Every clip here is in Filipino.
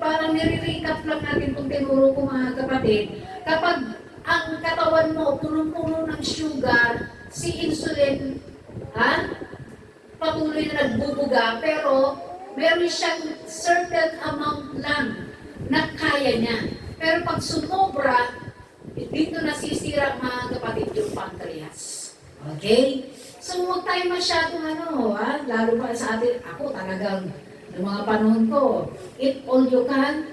parang nire-recap lang natin kung tinuro ko mga kapatid, kapag ang katawan mo punong-puno ng sugar, si insulin, patuloy na nagbubuga, pero meron siyang certain amount lang na kaya niya. Pero pag sumobra, dito nasisira mga kapatid yung pancreas. Okay? So huwag tayo masyadong lalo pa sa atin, ako talagang, noong mga panahon ko, eat all you can,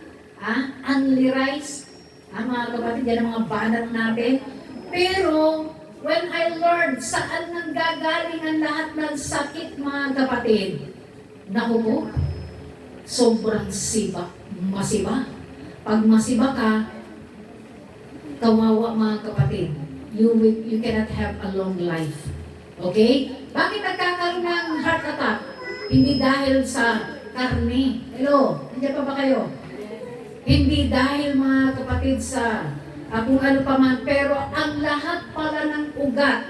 only rice, mga kapatid, yan ang mga banat natin. Pero, when I learned saan nanggagaling ang lahat ng sakit, mga kapatid, naku po, sobrang masiba. Pag masiba ka, kawawa mga kapatid, you cannot have a long life. Okay? Bakit nagkakaroon ng heart attack? Hindi dahil sa karne. Hello? Nandiyan pa ba kayo? Hindi dahil mga kapatid sa kung ano pa man, pero ang lahat pala ng ugat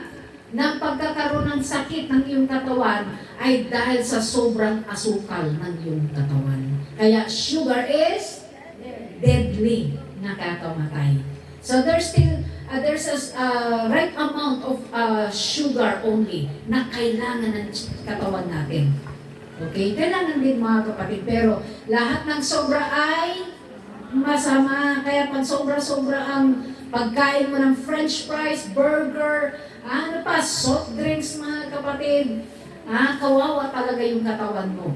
ng pagkakaroon ng sakit ng iyong katawan ay dahil sa sobrang asukal ng iyong katawan. Kaya sugar is deadly, nakakamatay. So there's a right amount of sugar only na kailangan ng katawan natin. Okay? Kailangan din mga kapatid, pero lahat ng sobra ay masama. Kaya pag sobra-sobra ang pagkain mo ng french fries, burger, soft drinks mga kapatid, kawawa talaga yung katawan mo.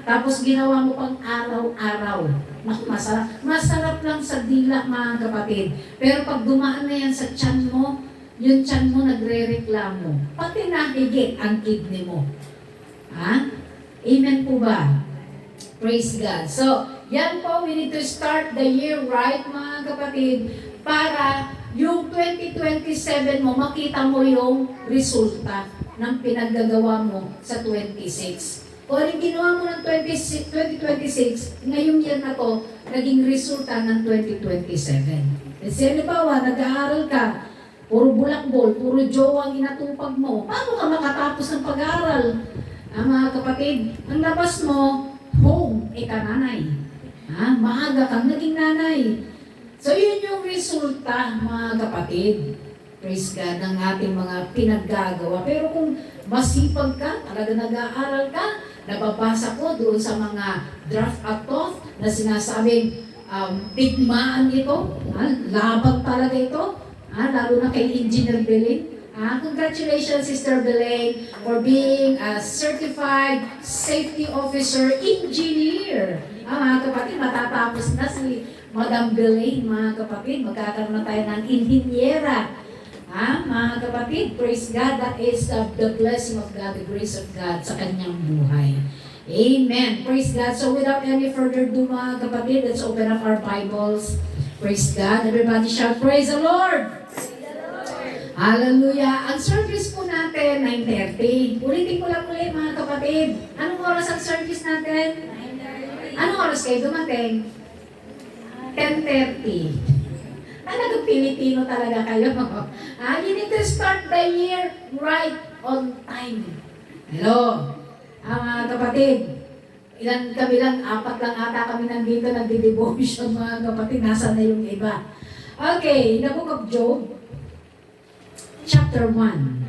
Tapos ginawa mo pang araw-araw. Masarap. Masarap lang sa dila mga kapatid. Pero pag dumaan na yan sa tiyan mo, yung tiyan mo nagre-reklamo. Pati nahigit ang kidney mo. Amen po ba? Praise God. So, yan po, we need to start the year right, mga kapatid, para yung 2027 mo, makita mo yung resulta ng pinaggagawa mo sa 26. Kung yung ginawa mo ng 2026, ngayong year na to, naging resulta ng 2027. Kasi halimbawa, nag-aaral ka, puro bulakbol, puro jowa ang inatupag mo, paano ka makatapos ng pag-aaral? Mga kapatid, ang labas mo, home, kananay. Maaga kang naging nanay. So yun yung resulta, mga kapatid. Praise God, ng ating mga pinaggagawa. Pero kung masipag ka, talaga nag-aaral ka, nababasa ko doon sa mga draft at thought na sinasabing bigmaan ito, labag talaga ito, lalo na kay Engineer Belen. Congratulations, Sister Belen, for being a certified safety officer engineer. Mga kapatid, matatapos na si Madam Belen, mga kapatid, magkakaroon na tayo ng inhinyera. Mga kapatid, praise God, that is the blessing of God, the grace of God sa kanyang buhay. Amen. Praise God. So without any further ado, mga kapatid, let's open up our Bibles. Praise God. Everybody shout, praise the Lord! Hallelujah! Ang service po natin, 9:30. Ulitin ko lang ulit, mga kapatid. Anong oras ang service natin? 9:30. Anong oras kayo dumating? 10:30. Talagang Pilipino talaga kayo. You need to start the year right on time. Hello? Mga kapatid, ilan kami lang, 4 lang ata kami nandito, nagdi-devotion, mga kapatid. Nasaan na yung iba? Okay, in the book of Job, chapter 1.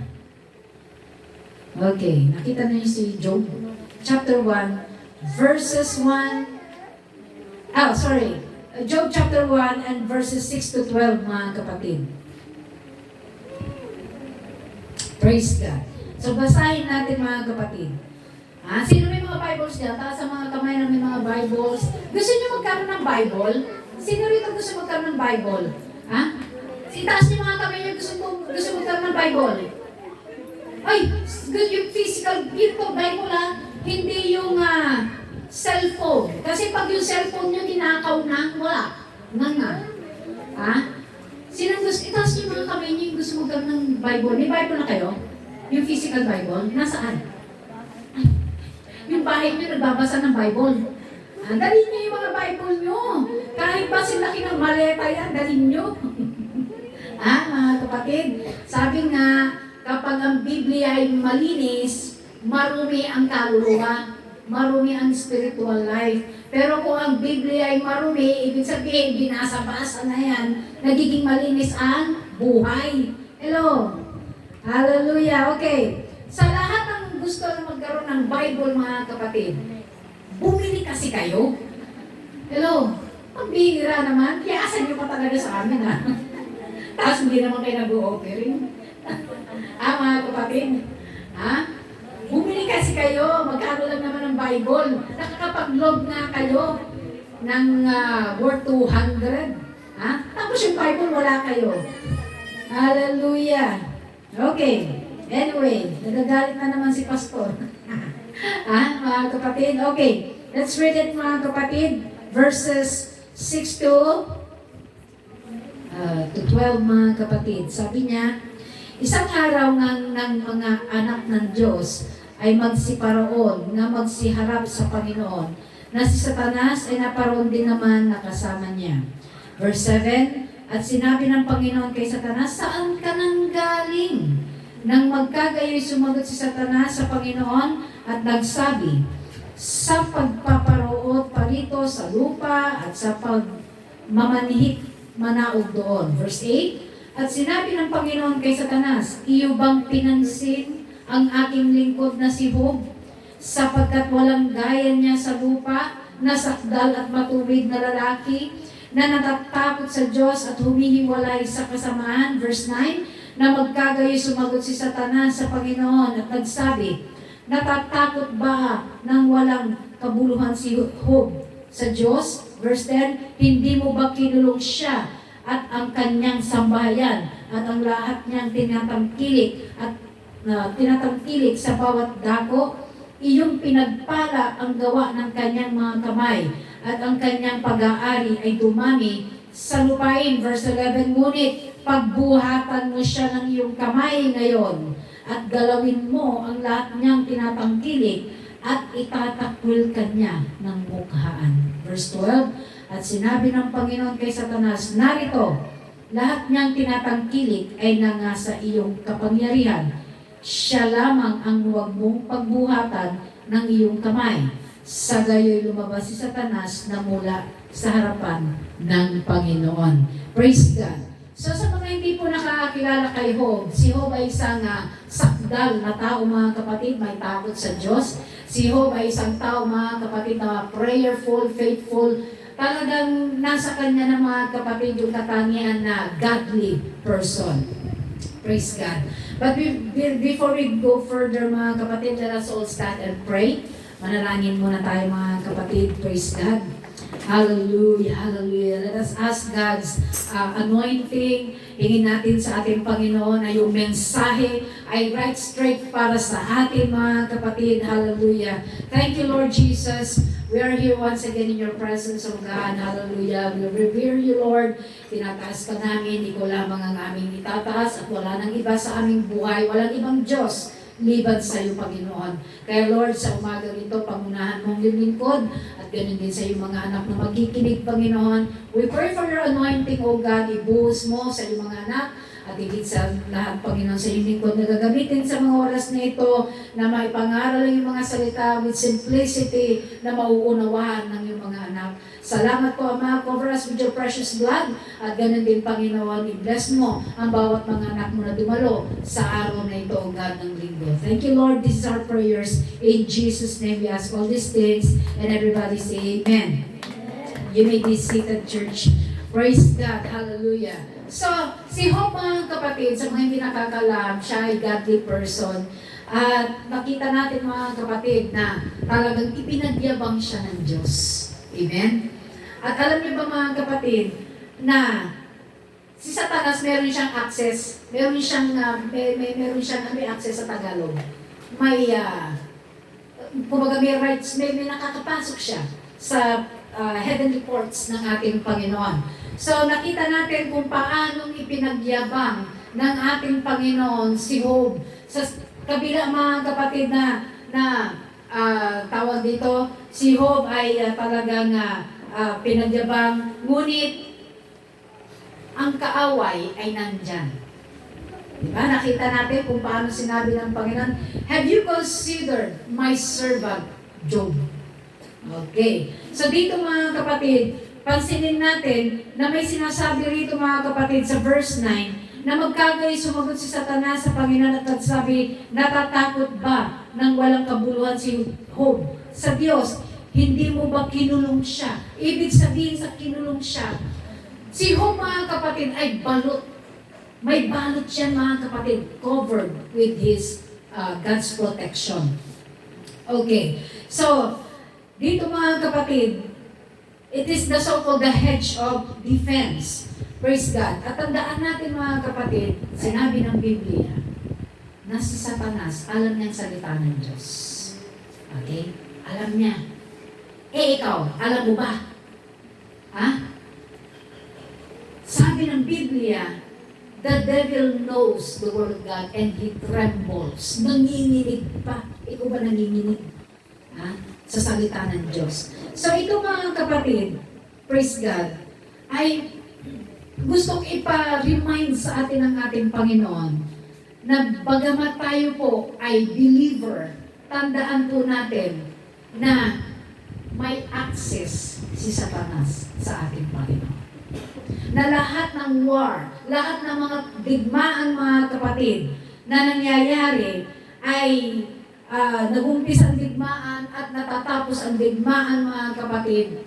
Okay, nakita na yung si Job. Chapter 1, verses 1. Job chapter 1 and verses 6 to 12, mga kapatid. Praise God. So, basahin natin, mga kapatid. Sino may mga Bibles dyan? Taas sa mga kamay na may mga Bibles. Gusto niyo magkaroon ng Bible? Sino rito gusto magkaroon ng Bible? Itaas niyo mga kamay niyo gusto magkaroon ng Bible. Ay, yung physical gift of Bible hindi yung cellphone. Kasi pag yung cellphone niyo tinakaw na, wala. Sino gusto, itaas niyo mga kamay niyo yung gusto magkaroon ng Bible. May Bible na kayo? Yung physical Bible, nasaan? Ay, yung bahay niyo nagbabasa ng Bible. Dalhin niyo yung mga Bible niyo. Kahit ba silaki ng maleta yan, dalhin niyo. Mga kapatid, sabi nga, kapag ang Biblia ay malinis, marumi ang kaluluwa. marumi ang spiritual life. Pero kung ang Biblia ay marumi, ibig sabihin, binasa-basa na yan, nagiging malinis ang buhay. Hello? Hallelujah. Okay. Sa lahat ng gusto na magkaroon ng Bible, mga kapatid, bumili kasi kayo. Hello? Pagbihira naman, kiyasan nyo pa talaga sa amin, ha? Tapos hindi naman kayo nag-o-offering. Mga kapatid, ha? Bumili kasi kayo, magkano lang naman ang Bible. Nakakapag-log na kayo ng worth 200. Ha? Tapos yung Bible, wala kayo. Hallelujah. Okay. Anyway, nagagalit na naman si Pastor. Mga kapatid? Okay. Let's read it, mga kapatid. Verses 6 to 12, mga kapatid. Sabi niya, isang araw ng mga anak ng Diyos ay magsiparoon na magsiharap sa Panginoon, na si Satanas ay naparoon din naman nakasama niya. Verse 7, at sinabi ng Panginoon kay Satanas, saan ka nang galing? Nang magkagayoy sumagot si Satanas sa Panginoon at nagsabi, sa pagpaparoot parito sa lupa at sa pagmamanhik manaog doon. Verse 8, at sinabi ng Panginoon kay Satanas, iyo bang pinansin ang aking lingkod na si Job, sapagkat walang gaya niya sa lupa, na sakdal at matuwid na lalaki, na natatakot sa Diyos at humihiwalay sa kasamaan. Verse 9, na magkagayoy sumagot si Satanas sa Panginoon at nagsabi, natatakot ba nang walang kabuluhan si Job sa Diyos? Verse 10, hindi mo ba kinulong siya at ang kanyang sambahayan at ang lahat niyang tinatangkilik sa bawat dako? Iyong pinagpala ang gawa ng kanyang mga kamay at ang kanyang pag-aari ay dumami sa lupain. Verse 11, ngunit pagbuhatan mo siya ng iyong kamay ngayon at galawin mo ang lahat niyang tinatangkilik at itatakwil kanya ng mukhaan. Verse 12, at sinabi ng Panginoon kay Satanas, narito, lahat niyang tinatangkilik ay nangasa iyong kapangyarihan. Siya lamang ang huwag mong pagbuhatan ng iyong kamay. Sa gayoy lumabas si Satanas na mula sa harapan ng Panginoon. Praise God. So sa mga hindi po nakakilala kay Job, si Job ay isang sakdal na tao, mga kapatid, may takot sa Diyos. Si Job ay isang tao, mga kapatid, na prayerful, faithful. Talagang nasa kanya ng mga kapatid yung katangian na godly person. Praise God. But before we go further, mga kapatid, let us all stand and pray. Manalangin muna tayo, mga kapatid. Praise God. Hallelujah, hallelujah. Let us ask God's anointing. Hingin natin sa ating Panginoon na yung mensahe ay right straight para sa atin, mga kapatid. Hallelujah. Thank you, Lord Jesus. We are here once again in your presence, O God. Hallelujah. We revere you, Lord. Tinataas ka namin. Ikaw lamang ang aming itataas at wala nang iba sa aming buhay. Walang ibang Diyos liban sa iyo, Panginoon. Kaya Lord, sa umaga rito, pangunahan mong lingkod at ganun din sa iyong mga anak na magkikinig, Panginoon. We pray for your anointing, O God. Ibuhos mo sa iyong mga anak at higit sa lahat, Panginoon, sa iyong lingkod na gagamitin sa mga oras na ito na maipangaral ang iyong mga salita with simplicity na mauunawaan ng iyong mga anak. Salamat po, Ama. Cover us with your precious blood. At ganun din, Panginoon, i-bless mo ang bawat mga anak mo na dumalo sa araw na ito, O God, ng linggo. Thank you, Lord. This is our prayers. In Jesus' name we ask all these things. And everybody say amen. You may be seated, church. Praise God. Hallelujah. So, si Job, mga kapatid, sa mga hindi nakakalam, siya ay godly person. At nakita natin, mga kapatid, na talagang ipinagyabang siya ng Diyos. Amen? At alam niyo ba, mga kapatid, na si Satanas meron siyang access, meron siyang may access sa Tagalog. May kumbaga may rights, may nakakapasok siya sa heavenly courts ng ating Panginoon. So nakita natin kung paanong ipinagyabang ng ating Panginoon si Job. Sa kabila, mga kapatid, na tawag dito, si Job ay talagang pinagyabang, ngunit ang kaaway ay nandyan. Diba? Nakita natin kung paano sinabi ng Panginoon, have you considered my servant Job. Okay. So dito mga kapatid, pansinin natin na may sinasabi rito mga kapatid sa verse 9 na magkagay sumagot si Satanas sa Panginoon at nagsabi, natatakot ba nang walang kabuluhan si Job sa Diyos? Hindi mo ba kinulong siya? Ibig sabihin sa kinulong siya, si Job mga kapatid ay balot. May balot siya mga kapatid, covered with his God's protection. Okay. So, dito mga kapatid, it is the so-called the hedge of defense. Praise God. At tandaan natin mga kapatid, sinabi ng Biblia, na si Satanas, alam niyang salita ng Diyos. Okay? Alam niya. Ikaw, alam mo ba? Ha? Sabi ng Biblia, the devil knows the word of God and he trembles. Nanginginig pa. Ikaw ba nanginginig? Ha? Sa salita ng Diyos. So ito mga kapatid, praise God, ay gustong ipa-remind sa atin ng ating Panginoon na bagamat tayo po ay believer, tandaan po natin na may access si Satanas sa ating Panginoon. Na lahat ng war, lahat ng mga digmaan mga kapatid na nangyayari ay nag-umpisa ang digmaan at natatapos ang digmaan mga kapatid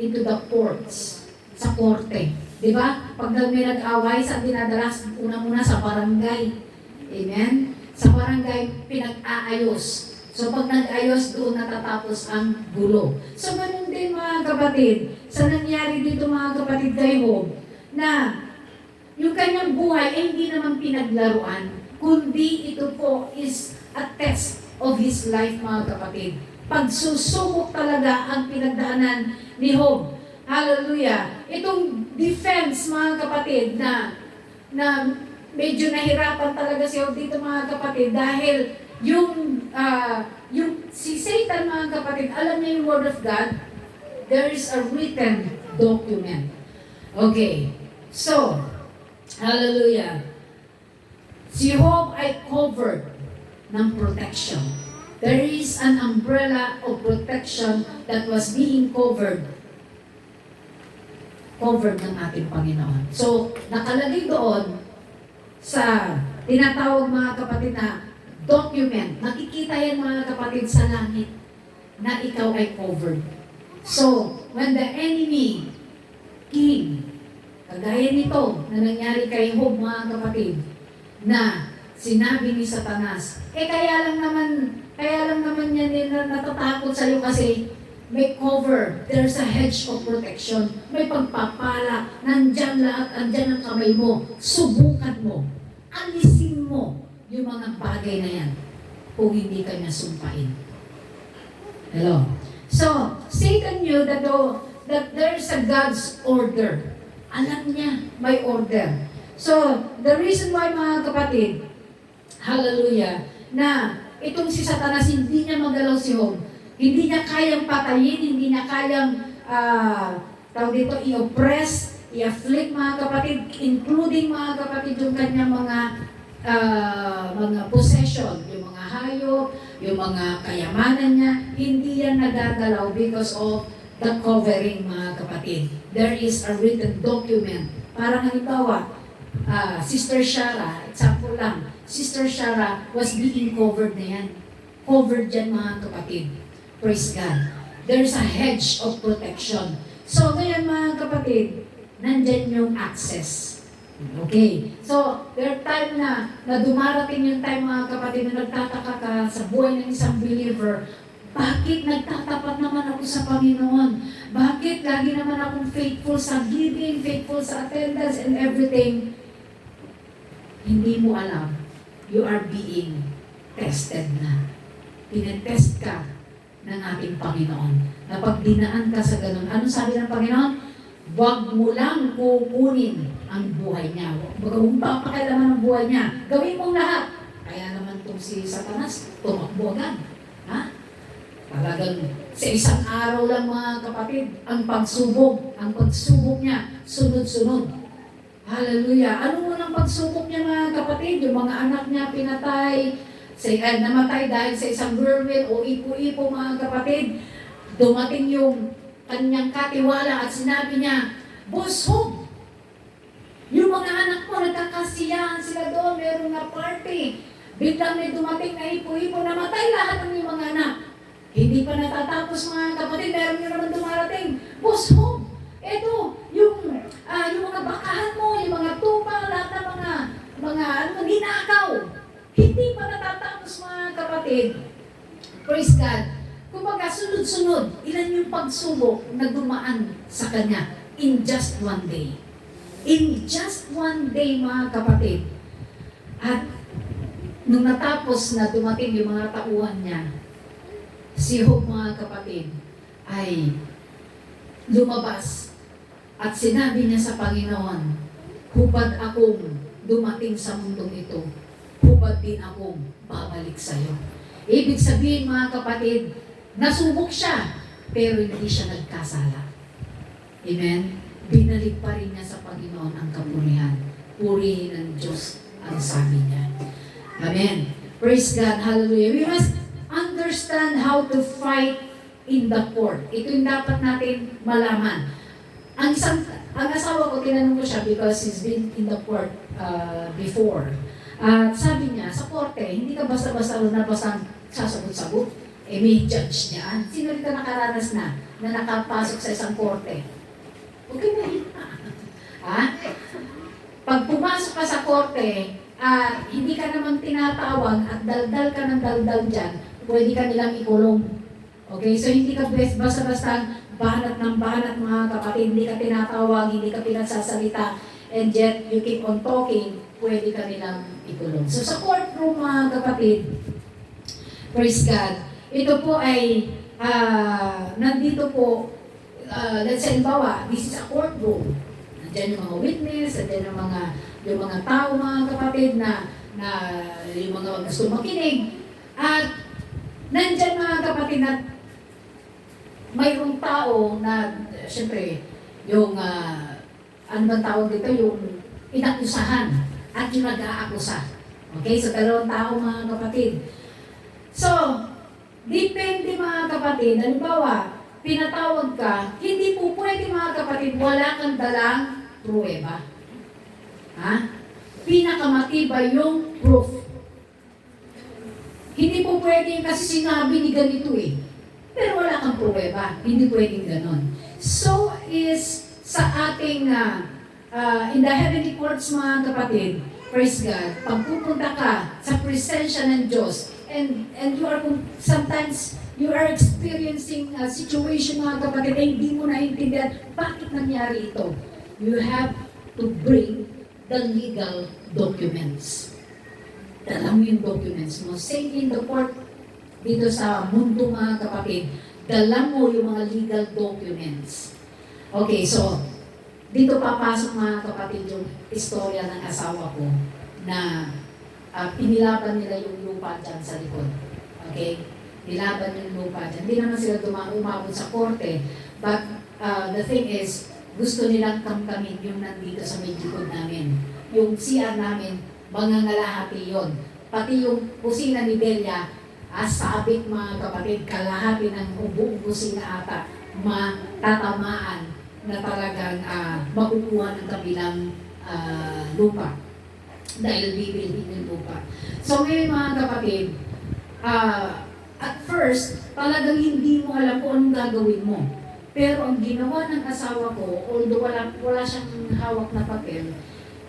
into the courts, sa korte. Diba? Pag may nag-away, saan dinadala? Una-una sa barangay. Amen? Sa barangay, pinag-aayos. So pag nag-ayos, doon natatapos ang gulo. So ganun din mga kapatid, sa nangyari dito mga kapatid kay Job, na yung kanyang buhay ay hindi naman pinaglaruan, kundi ito po is a test of his life mga kapatid. Pagsusubok talaga ang pinagdaanan ni Job. Hallelujah. Itong defense mga kapatid na medyo nahirapan talaga si Job dito mga kapatid dahil yung si Satan mga kapatid, alam niya yung word of God, there is a written document. Okay. So, hallelujah. Si Job ay covered ng protection. There is an umbrella of protection that was being covered ng ating Panginoon. So, nakalagay doon sa tinatawag mga kapatid na document. Nakikita yan mga kapatid sa langit na ikaw ay covered. So, when the enemy came, kagaya nito na nangyari kay Job mga kapatid, na sinabi ni Satanas, kaya lang naman yan na natatakot sa'yo kasi may cover, there's a hedge of protection, may pagpapala, nandyan lahat, andyan ang kamay mo, subukan mo, alisin mo yung mga bagay na yan kung hindi ka niya sumpain. Hello? So, Satan knew that there's a God's order. Alam niya, may order. So, the reason why mga kapatid, hallelujah, na itong si Satanas hindi niya magalaw si Job, hindi niya kayang patayin, hindi niya kayang i-oppress, i-afflict mga kapatid, including mga kapatid yung kanyang mga possession, yung mga hayop, yung mga kayamanan niya, hindi yan nagagalaw because of the covering mga kapatid. There is a written document. Parang halimbawa, Sister Shara, example lang, Sister Shara was being covered na yan. Covered dyan mga kapatid. Praise God. There's a hedge of protection. So ngayon mga kapatid, nandyan yung access. Okay. So, there are time na dumarating yung time mga kapatid na nagtataka ka sa buhay ng isang believer, bakit nagtatapat naman ako sa Panginoon? Bakit lagi naman akong faithful sa giving, faithful sa attendance and everything? Hindi mo alam. You are being tested na. Tinetest ka ng ating Panginoon. Na pag dinaan ka sa ganun, ano sabi ng Panginoon? Huwag mo lang kukunin ang buhay niya. Huwag mong papakialaman ang buhay niya. Gawin mong lahat. Kaya naman itong si Satanas, tumakbo agad. Ha? Talagang sa isang araw lang mga kapatid, ang pagsubok niya, sunod-sunod. Hallelujah. Ano mo ng pagsubok niya mga kapatid? Yung mga anak niya pinatay, namatay dahil sa isang whirlwind o ipo-ipo mga kapatid. Dumating yung kanyang katiwala at sinabi niya, busog! Yung mga anak mo, nagkakasiyahan sila doon, meron na party. Biglang may dumating na ipo-ipo, namatay lahat ng yung mga anak. Hindi pa natatapos mga kapatid, meron nyo naman dumarating, busog! Eto, yung mga bakahan mo, yung mga tupa, lahat ng mga ninakaw. Hindi pa natatapos mga kapatid. Praise God. Kumbaga, sunod-sunod, ilan yung pagsubok na dumaan sa kanya in just one day. In just one day, mga kapatid. At nung natapos na dumating yung mga tauhan niya, si Job, mga kapatid, ay lumabas at sinabi niya sa Panginoon, hubad akong dumating sa mundong ito, hubad din akong babalik sa iyo. Ibig sabihin, mga kapatid, nasubok siya, pero hindi siya nagkasala. Amen? Binalik pa rin niya sa Panginoon ang kapurihan. Purihin ng Diyos ang sabi niya. Amen? Praise God. Hallelujah. We must understand how to fight in the court. Ito yung dapat natin malaman. Ang asawa ko, tinanong ko siya because he's been in the court before. At sabi niya, sa korte, hindi ka basta-basta sasagot-sagot. May judge niya. Sino rin ka nakaranas na nakapasok sa isang korte? Okay na yun. Pag pumasok ka sa korte, hindi ka naman tinatawag at daldal ka ng daldal dyan, pwede ka nilang ikulong. Okay? So hindi ka basta-basta banat ng banat, mga kapatid, hindi ka tinatawag, hindi ka pinagsasalita, and yet you keep on talking, pwede ka nilang ikulong. So sa courtroom, mga kapatid, praise God, ito po ay nandito po, let's say, bawa, this is a courtroom. Nandiyan yung mga witness, nandiyan yung mga tao, mga kapatid, na yung mga gusto makinig. At nandiyan, mga kapatid, na mayroong tao na, syempre, yung, ano bang tawag dito, yung inakusahan at yung nag-aakusa. Okay? So, dalawang tao, mga kapatid. So, depende, mga kapatid, halimbawa, pinatawag ka, hindi po pwede, mga kapatid, wala kang dalang pruweba. Pinakamatibay yung proof. Hindi po pwede kasi sinabi ni ganito eh. Pero wala kang pruweba. Hindi pwedeng ganon. So is sa ating, in the heavenly courts, mga kapatid, praise God, pag pupunta ka sa presensya ng Diyos, and you are sometimes you are experiencing a situation, mga kapatid, na hindi mo naiintindihan bakit nangyari ito. You have to bring the legal documents. Dala mo yung documents mo. Same in the court dito sa mundo, mga kapatid, dala mo yung mga legal documents. Okay, so dito papasok, mga kapatid, yung istorya ng asawa ko na pinilaban nila yung lupa dyan sa likod. Okay? Nilaban yung lupa dyan. Hindi naman sila umabot sa korte. But the thing is, gusto nilang kamkamin yung nandito sa may likod namin. Yung CR namin, mangangalahati yon. Pati yung kusina ni Delia, sabit, mga kapatid, kalahati ng buong kusina ata, matatamaan na talagang makukuha ng kabilang lupa. Dahil bibilhin yung lupa. So ngayon, mga kapatid, at first, talagang hindi mo alam kung anong gagawin mo. Pero ang ginawa ng asawa ko, although wala siyang hawak na papel,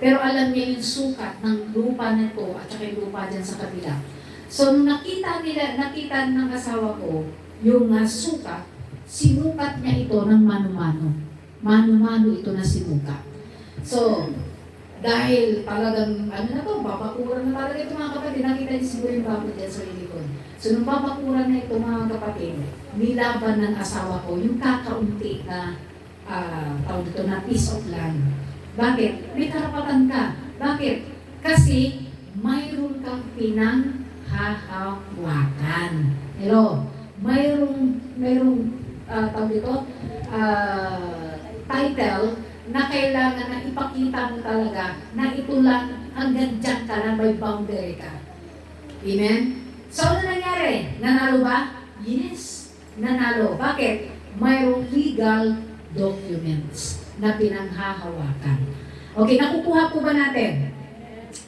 pero alam niya yung sukat ng lupa nito at saka yung lupa dyan sa kabila. So nung nakita ng asawa ko yung sukat, sinukat niya ito ng mano-mano. Mano-mano ito na sinukat. So, dahil talagang, babakuran na talaga ito, mga kapatid. Nakita niyo siguro yung babo dyan sa likod. So, nung babakuran na ito, mga kapatid, nilaban ng asawa ko yung kakaunti na, tawag dito na piece of land. Bakit? May karapatan ka. Bakit? Kasi, mayroon kang pinanghahawakan. Hello? Mayroong, tawag dito, title, na kailangan na ipakita mo talaga na ito lang hanggang dyan ka lang, may boundary ka. Amen? So, ano nangyari? Nanalo ba? Yes, nanalo. Bakit? Mayroong legal documents na pinanghahawakan. Okay, nakukuha po ba natin?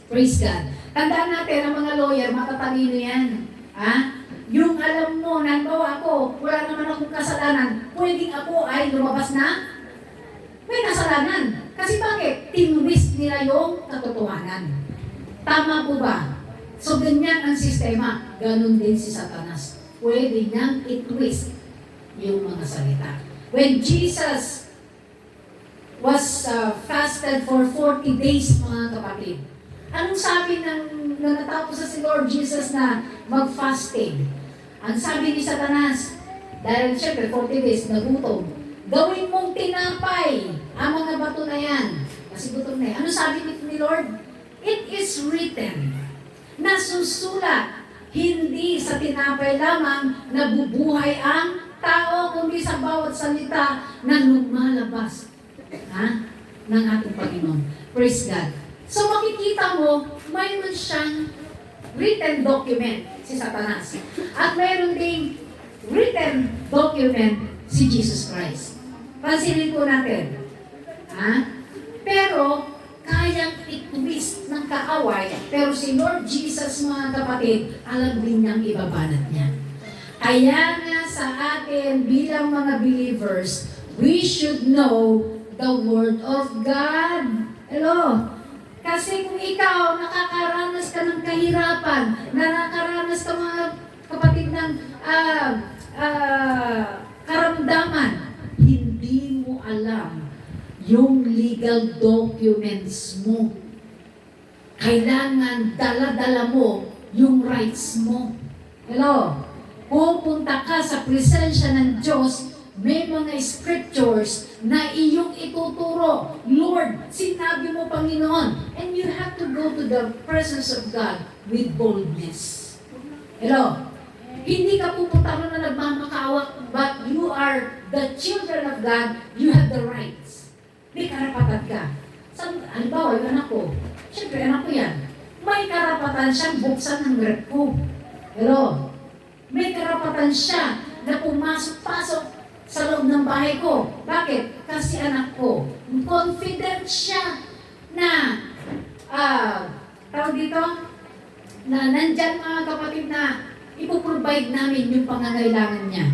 Praise God. Tandaan natin, ang mga lawyer, matatalino yan. Ha? Yung alam mo, nanbawa ako, wala naman akong kasalanan, pwedeng ako ay lumabas na may kasalanan. Kasi bakit? Tinwist nila yung katotohanan. Tama po ba? So, ganyan ang sistema. Ganon din si Satanas. Pwede niyang i-twist yung mga salita. When Jesus was fasted for 40 days, mga kapatid, anong sabi ng natapos sa si Lord Jesus na mag-fasting? Ang sabi ni Satanas, dahil syempre 40 days nagutom, gawin mong tinapay ang mga bato na yan. Kasi gutom na yan. Ano sabi ni Lord? It is written, nasusulat, hindi sa tinapay lamang nabubuhay ang tao, kundi sa bawat salita na lumalabas ng ating Panginoon. Praise God. So makikita mo, mayroon siyang written document si Satanas. At mayroon ding written document si Jesus Christ. Pansinin po natin. Pero, kayang i-twist ng kaaway, pero si Lord Jesus, mga kapatid, alam din niyang ibabanat niya. Kaya nga sa atin bilang mga believers, we should know the Word of God. Hello? Kasi kung ikaw nakakaranas ka ng kahirapan, nakakaranas ka mga kapatid ng karamdaman, hindi mo alam yung legal documents mo. Kailangan dala-dala mo yung rights mo. Hello? Pupunta ka sa presensya ng Diyos, may mga scriptures na iyong ituturo. Lord, sinabi mo, Panginoon. And you have to go to the presence of God with boldness. Hello? Hindi ka pupunta mo na nagmamakawak, but you are the children of God, you have the rights. May karapatan ka. Halimbawa, yung anak ko, siyempre anak ko yan, may karapatan siyang buksan ng rep ko. Hello? May karapatan siya na pumasok-pasok sa loob ng bahay ko. Bakit? Kasi anak ko. Confident siya na, tawag dito, na nandyan mga kapatid na ipoprovide namin yung pangangailangan niya.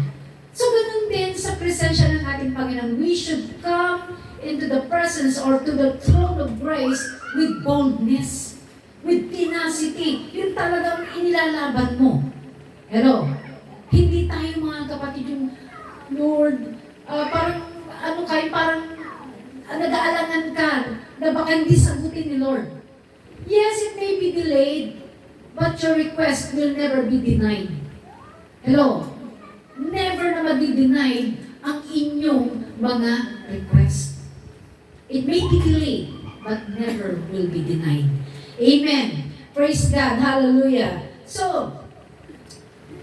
So, ganun din sa presensya ng ating Panginoon. We should come into the presence or to the throne of grace with boldness, with tenacity. Yung talagang inilalaban mo. Hello? Hindi tayo mga kapatid yung Lord, parang nag-aalangan ka na baka hindi sagutin ni Lord. Yes, it may be delayed, but your request will never be denied. Hello? Never na madi-denied ang inyong mga request. It may be delayed, but never will be denied. Amen. Praise God. Hallelujah. So,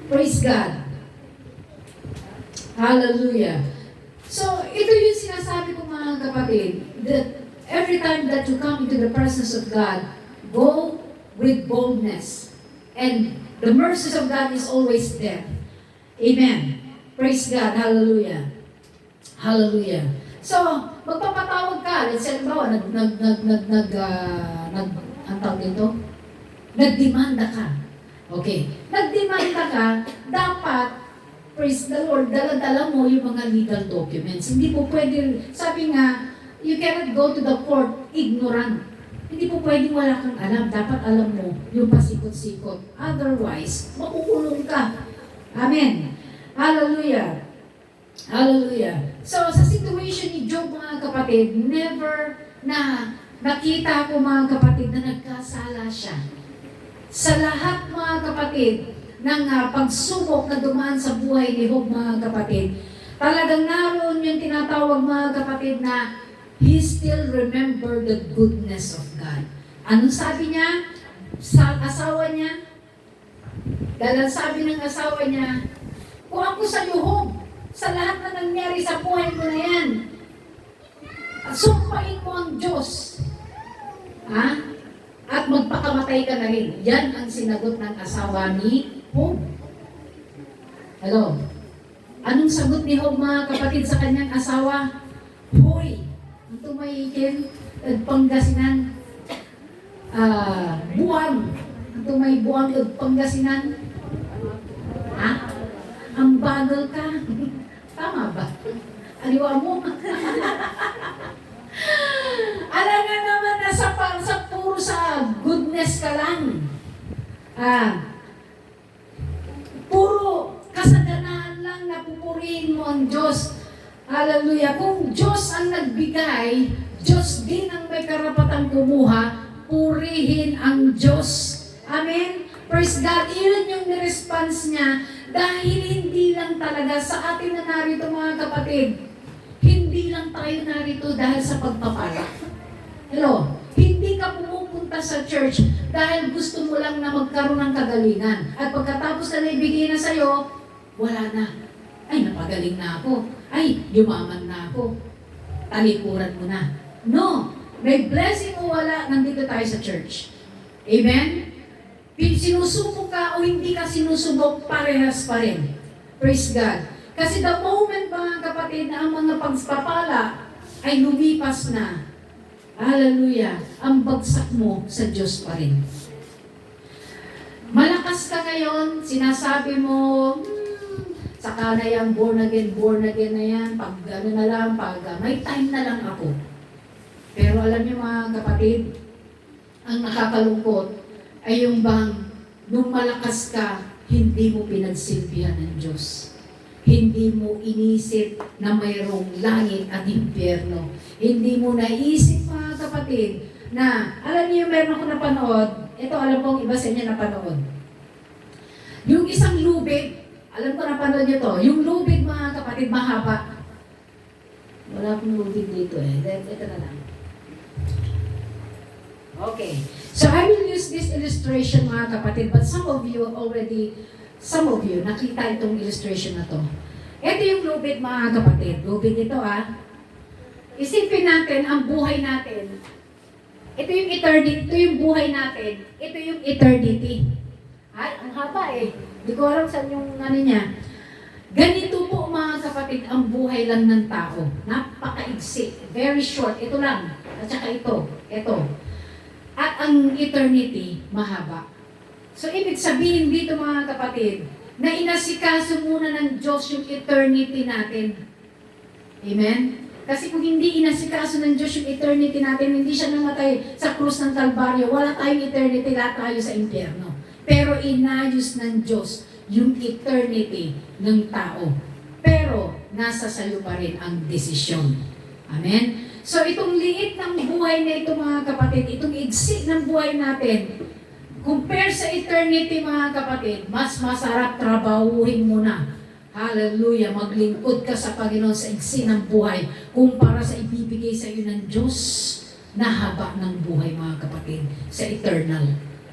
praise God. Hallelujah. So, ito yung sinasabi ko mga kapatid, that every time that you come into the presence of God, go with boldness. And the mercies of God is always there. Amen. Praise God. Hallelujah. Hallelujah. So, magpapatawag ka. Let's say, halimbawa, ang tawag dito? Nagdemanda ka. Okay. Nagdemanda ka, dapat, praise the Lord, dala-dala mo yung mga legal documents. Hindi po pwede, sabi nga, you cannot go to the court ignorant. Hindi po pwedeng wala kang alam. Dapat alam mo yung pasikot-sikot. Otherwise, makukulong ka. Amen. Hallelujah. Hallelujah. So, sa situation ni Job, mga kapatid, never na nakita ko, mga kapatid, na nagkasala siya. Sa lahat, mga kapatid, ng pagsubok na dumaan sa buhay ni Job, mga kapatid, talagang naroon yung tinatawag, mga kapatid, na he still remember the goodness of God. Anong sabi niya sa asawa niya? Dahil sabi ng asawa niya, kung ako sa Job, sa lahat na nangyari sa buhay mo na yan, sumpain mo ang Diyos. At magpakamatay ka na rin. Yan ang sinagot ng asawa ni Job. Hello? Anong sagot ni Job, mga kapatid, sa kanyang asawa? Hoy, ang tumayikin, Pangasinan. Buwang. Ang tumay buwang, Pangasinan. Ha? Ang bagal ka. Tama ba? Aliwa mo. Alam nga naman na sa puro sa goodness ka lang. Puro kasaganaan lang na pupurihin mo ang Diyos. Hallelujah. Kung Diyos ang nagbigay, Diyos din ang may karapatang kumuha, purihin ang Diyos. Amen? Praise God. Iyon yung response niya dahil hindi lang talaga sa atin na narito, mga kapatid. Hindi lang tayo narito dahil sa pagpapala. Hello? Hindi ka pumupunta sa church dahil gusto mo lang na magkaroon ng kagalingan. At pagkatapos na naibigay na sa'yo, wala na. Ay, napagaling na ako. Ay, yumaman na ako. Talikuran mo na. No. May blessing o wala, nandito tayo sa church. Amen? Sinusubok ka o hindi ka sinusubok, parehas pa rin. Praise God. Kasi the moment, mga kapatid, na ang mga pagpapala ay lumipas na, hallelujah, ang bagsak mo sa Diyos pa rin. Malakas ka ngayon, sinasabi mo, saka na yan, born again na yan, pag gano'n na lang, pag may time na lang ako. Pero alam niyo, mga kapatid, ang nakakalungkot ay yung bang, nung malakas ka, hindi mo pinagsilbihan ng Diyos. Hindi mo inisip na mayroong langit at impyerno. Hindi mo naisip, mga kapatid, na, alam niyo, meron ako napanood, ito alam kong iba sa inyo napanood. Yung isang lubid, alam ko napanood niyo to, yung lubid, mga kapatid, mahaba. Wala akong lubid dito eh. Ito na lang. Okay. So I will use this illustration, mga kapatid, but some of you, nakita itong illustration na to. Ito yung lubid, mga kapatid. Lubid ito, Isipin natin ang buhay natin. Ito yung eternity, ito yung buhay natin. Ito yung eternity. Ay, ang haba eh. Hindi ko alam saan yung niya. Ganito po, mga kapatid, ang buhay lang ng tao. Napakaigsi. Very short. Ito lang. At saka ito. Ito. At ang eternity, mahaba. So, ibig sabihin dito, mga kapatid, na inasikaso muna ng Diyos yung eternity natin. Amen? Kasi kung hindi inasikaso ng Diyos yung eternity natin, hindi siya namatay sa krus ng Kalbaryo, wala tayong eternity, lahat tayo sa impyerno. Pero inayos ng Diyos yung eternity ng tao. Pero, nasa sayo pa rin ang desisyon. Amen? So, itong liit ng buhay na ito, mga kapatid, itong igsi ng buhay natin, compare sa eternity, mga kapatid, mas masarap trabahuhin mo na. Hallelujah, maglingkod ka sa Panginoon sa igsi ng buhay kumpara sa ibibigay sa iyo ng Diyos na haba ng buhay, mga kapatid, sa eternal.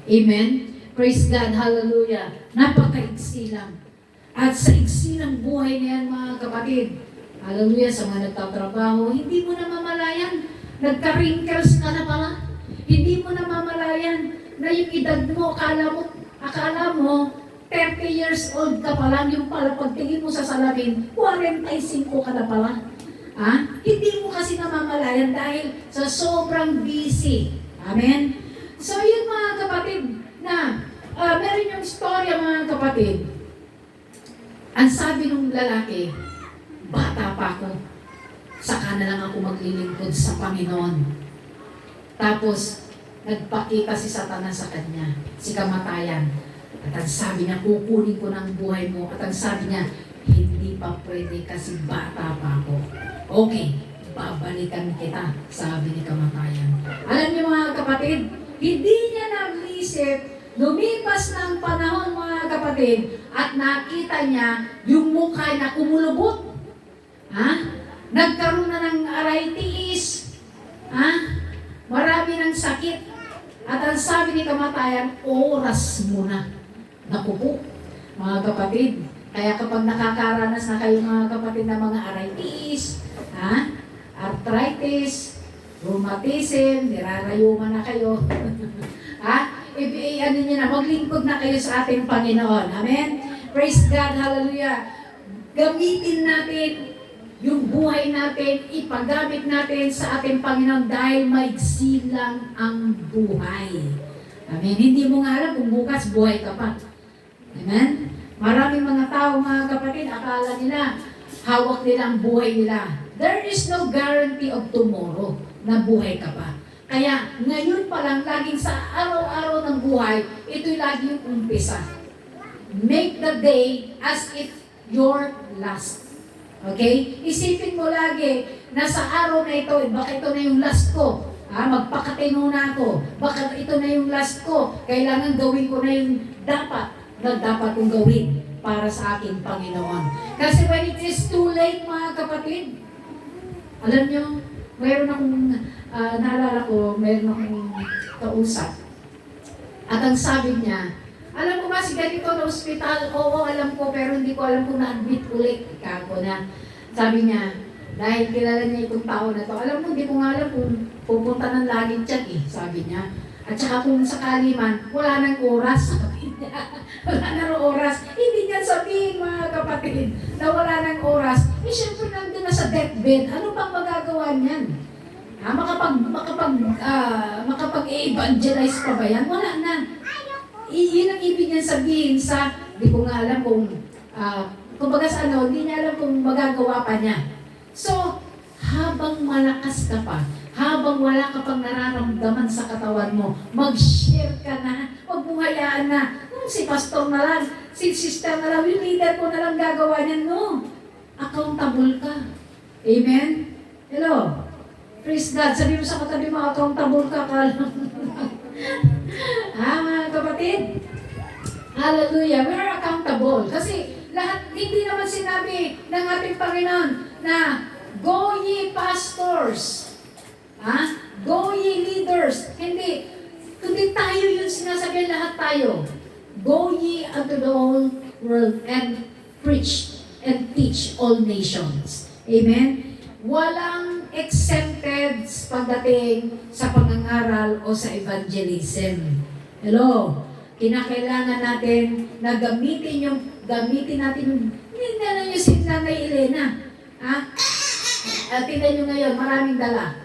Amen? Praise God, hallelujah. Napaka-igsi lang. At sa igsi ng buhay na yan, mga kapatid, hallelujah, sa mga nagtatrabaho, hindi mo na mamalayan. Nagka-wrinkles ka na pala. Hindi mo na mamalayan na yung edad mo, akala mo, 30 years old ka pa lang, yung pala pagtingin mo sa salamin, 45 ka na pala. Hindi mo kasi namamalayan dahil sa sobrang busy. Amen? So yun, mga kapatid, na meron yung storya, mga kapatid. Ang sabi ng lalaki, bata pa ako, saka na lang ako maglilingkod sa Panginoon. Tapos, nagpakita si Satanas sa kanya, si kamatayan. At ang sabi niya, kukunin ko ng buhay mo. At ang sabi niya, hindi pa pwede kasi bata pa ako. Okay, babalikan kita, sabi ni kamatayan. Alam niyo, mga kapatid, hindi niya nag-isip, lumipas ng panahon, mga kapatid, at nakita niya yung mukha na kumulubot. Nagkaroon na ng arthritis. Marami ng sakit. At ang sabi ni kamatayan, oras mo na. Naku po, mga kapatid. Kaya kapag nakakaranas na kayo, mga kapatid, na mga arthritis, arthritis, rheumatism, nirarayuman na kayo. ano niyo na, maglingkod na kayo sa ating Panginoon. Amen? Praise God, hallelujah. Gamitin natin yung buhay natin, ipagamit natin sa ating Panginoon dahil maigsi lang ang buhay. Amen? Hindi mo nga alam kung bukas buhay ka pa. Amen? Maraming mga tao, mga kapatid, akala nila, hawak nila ang buhay nila. There is no guarantee of tomorrow na buhay ka pa. Kaya ngayon pa lang, laging sa araw-araw ng buhay, ito'y lagi yung umpisa. Make the day as if your last. Okay? Isipin mo lagi na sa araw na ito, baka ito na yung last ko. Magpakatino na ako. Baka ito na yung last ko. Kailangan gawin ko na yung dapat kong gawin para sa aking Panginoon. Kasi when it is too late, mga kapatid, alam nyo, mayroon akong, naalala ko, mayroon akong kausap. At ang sabi niya, alam ko ba si ganito na ospital? Oo, alam ko, pero hindi ko alam kung na-admit ulit. Kako na. Sabi niya, dahil kilala niya itong tao na to, alam mo, hindi ko nga alam kung pupunta ng laging tiyan sabi niya. At saka kung sakali man, wala nang oras, sabi niya. Wala nang oras. Hindi niya sabihin, mga kapatid, na wala nang oras. Siyempre nandun na sa deathbed. Ano pang magagawa niyan? Makapag-evangelize pa ba yan? Wala na. Yun ang ibig niya sabihin sa, di ko nga alam kung, kumbaga sa hindi niya alam kung magagawa pa niya. So, habang malakas ka pa, habang wala ka pang nararamdaman sa katawan mo, mag-share ka na, huwag mong hayaan na, si pastor na lang, si sister na lang, yung leader ko na lang gagawa niyan. No, accountable ka. Amen? Hello? Praise God. Sabi mo sa katabi mo, accountable ka ka lang. Mga kapatid? Hallelujah. We are accountable. Kasi lahat, hindi naman sinabi ng ating Panginoon na go ye pastors. Go ye leaders. Hindi. Kundi tayo yung sinasabi, lahat tayo. Go ye unto the whole world and preach and teach all nations. Amen? Walang exempted pagdating sa pangangaral o sa evangelism. Hello? Kinakailangan natin na gamitin natin yung, hindi na lang yung si Nanay Elena. Tingnan nyo ngayon, maraming dala.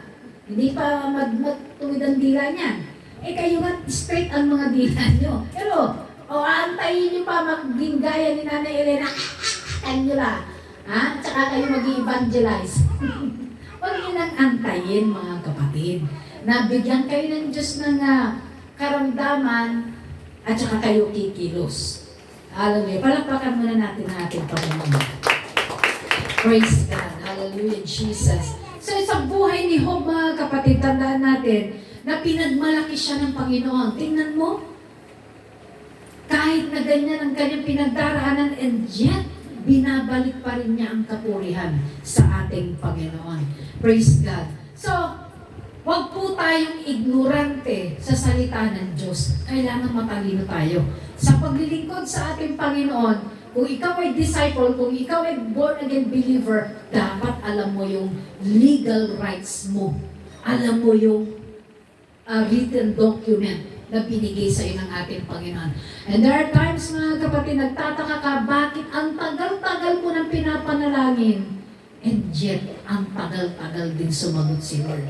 Hindi pa magtuwid ang dila niyan. Kayo nga, straight ang mga dila nyo. Pero, aantayin nyo pa maging gaya ni Nanay Elena. Nyo lang. Tsaka kayo mag-evangelize. Huwag nyo nang antayin, mga kapatid. Nabigyan kayo ng Diyos ng karamdaman at saka kayo kikilos. Hallelujah. Palakpakan muna natin ang ating Panginoon. Praise God. Hallelujah, Jesus. So, sa buhay ni Job, mga kapatid, tandaan natin na pinagmalaki siya ng Panginoon. Tingnan mo, kahit na ganyan ang kanyang pinagdaraanan, and yet, binabalik pa rin niya ang kapurihan sa ating Panginoon. Praise God. So, huwag po tayong ignorante sa salita ng Diyos. Kailangan matalino tayo. Sa paglilingkod sa ating Panginoon, kung ikaw ay disciple, kung ikaw ay born-again believer, dapat alam mo yung legal rights mo. Alam mo yung written document na binigay sa iyo ng ating Panginoon. And there are times, mga kapatid, nagtataka ka, bakit ang tagal-tagal mo ng pinapanalangin, and yet, ang tagal-tagal din sumagot si Lord.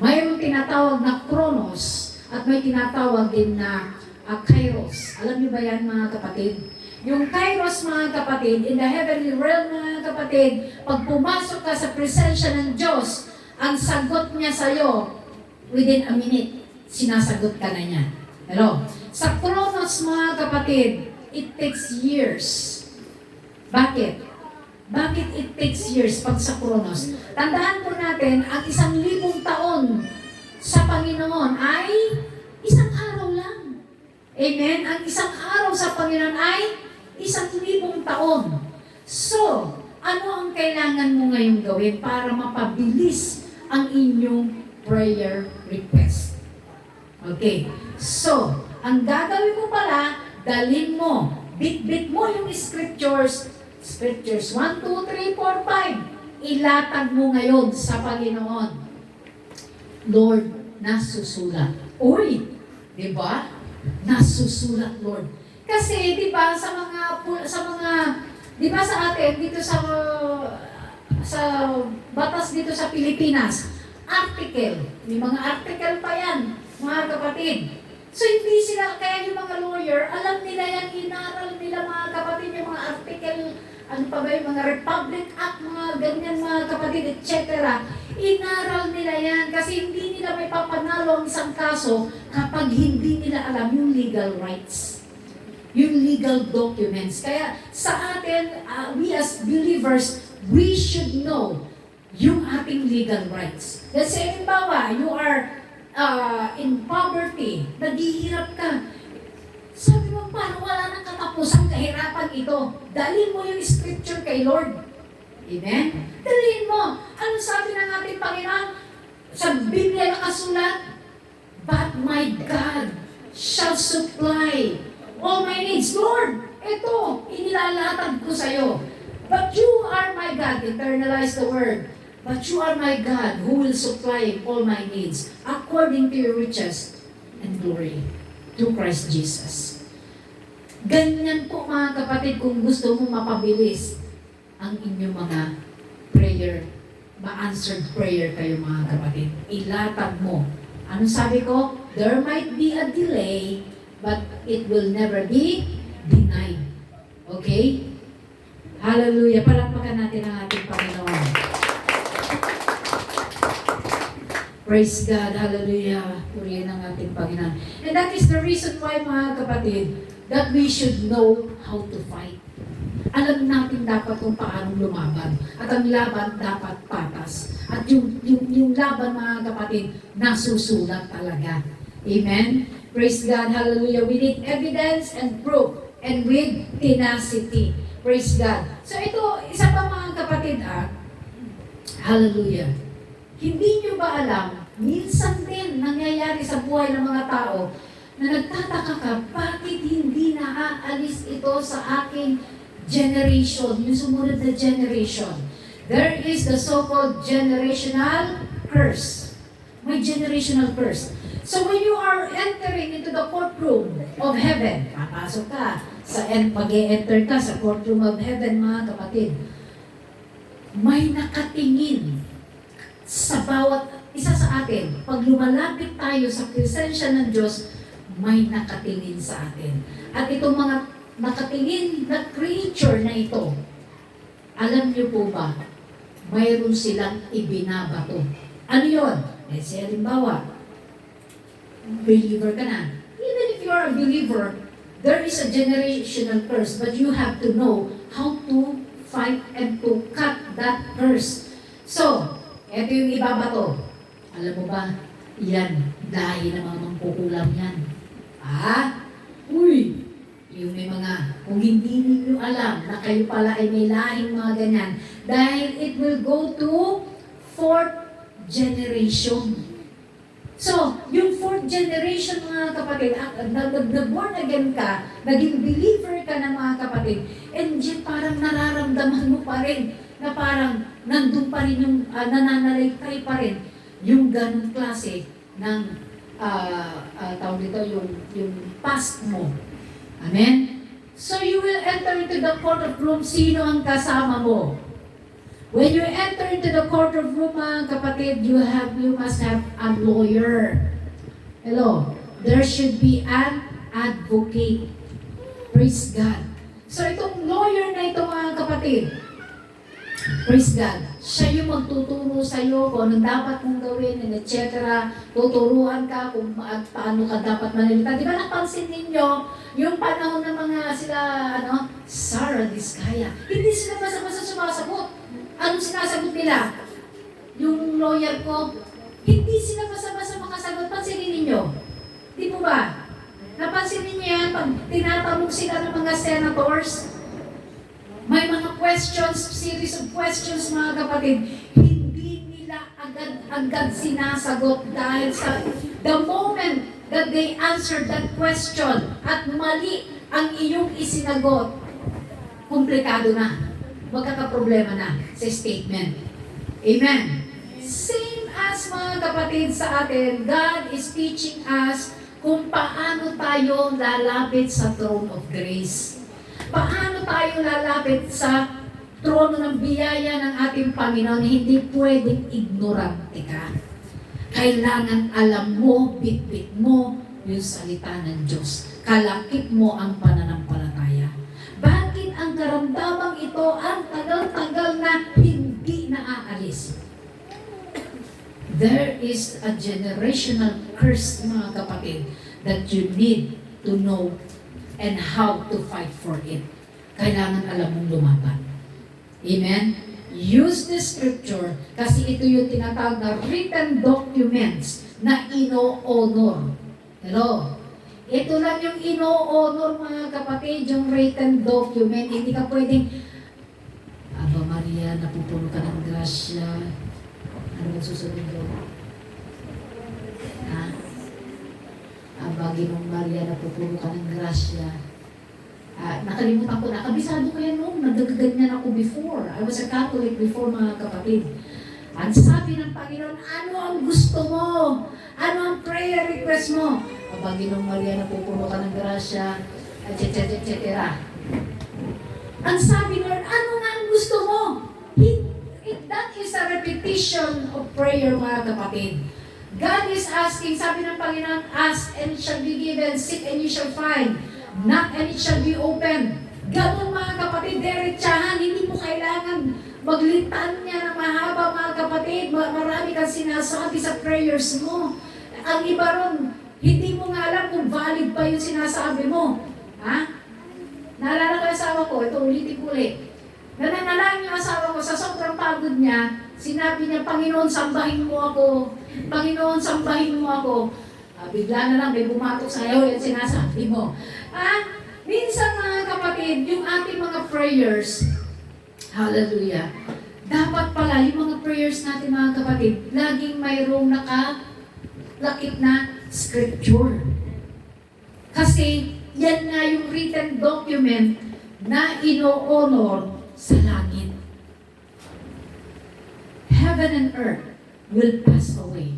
Mayroong tinatawag na Chronos, at may tinatawag din na Kairos. Alam niyo ba yan, mga kapatid? Yung Kairos, mga kapatid, in the heavenly realm, mga kapatid, pag pumasok ka sa presensya ng Diyos, ang sagot niya sa iyo, within a minute, sinasagot ka na niya. Hello? Sa Chronos, mga kapatid, it takes years. Bakit? Bakit it takes years pag sa Chronos? Tandaan po natin, ang 1,000 taon sa Panginoon ay isang araw lang. Amen? Ang isang araw sa Panginoon ay 1,000 taon. So, ano ang kailangan mo ngayong gawin para mapabilis ang inyong prayer request? Okay. So, ang gagawin mo pala, dalhin mo, bit-bit mo yung scriptures 1, 2, 3, 4, 5. Ilatag mo ngayon sa Panginoon. Lord, nasusulat. Uy, di ba? nasusulat, Lord. Kasi, di ba, di ba sa atin, dito sa batas dito sa Pilipinas, article. May mga article pa yan, mga kapatid. So, hindi sila, kaya yung mga lawyer, alam nila yan, inaral nila mga kapatid, yung mga article, ano pa ba yung mga Republic Act, mga ganyan mga kapatid, etc. Inaral nila yan kasi hindi nila may papanalo ang isang kaso kapag hindi nila alam yung legal rights, yung legal documents. Kaya sa atin, we as believers, we should know yung ating legal rights. Let's say, halimbawa, you are in poverty, naghihirap ka. Sabi mo, paano wala nang katapusang kahirapan ito? Dalhin mo yung scripture kay Lord. Amen? Dalhin mo. Ano sabi ng ating Panginoon? Sa Biblia nakasulat, but my God shall supply all my needs. Lord, ito, inilalatag ko sa'yo. But you are my God, internalize the word. But you are my God who will supply all my needs according to your riches and glory to Christ Jesus. Ganyan po mga kapatid kung gusto mo mapabilis ang inyong mga prayer, ma-answered prayer kayo mga kapatid. Ilatag mo. Ano sabi ko? There might be a delay, but it will never be denied. Okay? Hallelujah. Palakpakan natin ang ating Panginoon. Praise God. Hallelujah. Purihin ang ating Panginoon. And that is the reason why, mga kapatid, that we should know how to fight. Alam natin dapat kung paano lumaban. At ang laban dapat patas. At yung laban, mga kapatid, nasusulat talaga. Amen? Praise God. Hallelujah. We need evidence and proof. And with tenacity. Praise God. So ito, isa pa mga kapatid, hallelujah. Hindi nyo ba alam, minsan din nangyayari sa buhay ng mga tao na nagtataka ka, bakit hindi naaalis ito sa aking generation, yung sumunod na generation. There is the so-called generational curse. May generational curse. So when you are entering into the courtroom of heaven, papasok ka, pag-e-enter ka sa courtroom of heaven, mga kapatid, may nakatingin sa bawat isa sa atin. Pag lumalapit tayo sa presensya ng Diyos, may nakatingin sa atin. At itong mga nakatingin na creature na ito, alam niyo po ba, mayroon silang ibinabato. Ano yun? Let's say, halimbawa, believer ka na. Even if you are a believer, there is a generational curse, but you have to know how to fight and to cut that curse. So, ito yung ibabato. Alam mo ba, yan, dahil ng mga mangkukulam yan. Uy, yung may mga, kung hindi ninyo alam na kayo pala ay may lahing mga ganyan, dahil it will go to 4th generation. So, yung 4th generation, mga kapatid, nag-born again ka, naging believer ka na, mga kapatid, and yet parang nararamdaman mo pa rin na parang nandun pa rin yung nananalaytay pa rin yung ganong klase ng tawag dito, yung past mo. Amen? So you will enter into the courtroom, sino ang kasama mo? When you enter into the courtroom, mga kapatid, you must have a lawyer. Hello? There should be an advocate. Praise God. So itong lawyer na ito, mga kapatid, praise God. Siya yung magtuturo sa iyo kung anong dapat mong gawin, and etc. Tuturuan ka kung paano ka dapat manalita. Di ba napansin ninyo yung panahon ng mga sila, Sarah Diskaya? Hindi sila basta-basta sumasagot. Anong sinasagot nila? Yung lawyer ko, hindi sila basta-basta makasagot. Pansinin ninyo. Di po ba? Napansin ninyo yan pag tinatanong sila ng mga senators? May mga questions, series of questions, mga kapatid, hindi nila agad sinasagot dahil sa the moment that they answer that question at mali ang iyong isinagot, komplikado na, magkakaproblema na sa statement. Amen. Same as mga kapatid sa atin, God is teaching us kung paano tayo lalapit sa throne of grace. Paano tayo lalapit sa trono ng biyaya ng ating Panginoon. Hindi pwedeng ignorante ka. Kailangan alam mo, bitbit mo yung salita ng Diyos. Kalakip mo ang pananampalataya. Bakit ang karamdamang ito ang tagal-tagal na hindi naaalis? There is a generational curse, mga kapatid, that you need to know and how to fight for it. Kailangan alam mong lumaban. Amen? Use the scripture kasi ito yung tinatawag na written documents na ino-honor. Hello? Ito lang yung ino-honor, mga kapatid, yung written document. Hindi ka pwedeng, Aba Maria, napupuno ka ng grasya. Ano ba susunod doon? Ha? Aba, Ginoong Maria, napupuno ka ng grasya. Nakalimutan ko na. Kabisado ko yan noon. Nagdaganyan ako before. I was a Catholic before, mga kapatid. Ang sabi ng Panginoon, ano ang gusto mo? Ano ang prayer request mo? Aba, Ginoong Maria, napupuno ka ng grasya, etc. Ang sabi Lord, ano nga ang gusto mo? That is a repetition of prayer, mga kapatid. God is asking, sabi ng Panginoon, ask and it shall be given, seek and you shall find, knock and it shall be open. Ganun, mga kapatid, derechahan, hindi mo kailangan maglitan niya ng mahaba, mga kapatid. Marami kang sinasabi sa prayers mo. Ang iba ron, hindi mo nga alam kung valid pa yung sinasabi mo. Ha? Naalala ko yung asawa ko, ito ulitin ko ulit. Nananalangin yung asawa ko, sa sobrang pagod niya, sinabi niya, Panginoon, sambahin mo ako. Panginoon, sambahin mo ako. Bigla na lang, may bumatok sa'yo, yung sinasabi mo. Minsan, mga kapatid, yung ating mga prayers, hallelujah, dapat pala, yung mga prayers natin, mga kapatid, laging mayroong nakalakip na scripture. Kasi, yan nga yung written document na ino-honor sa langit. Heaven and earth will pass away,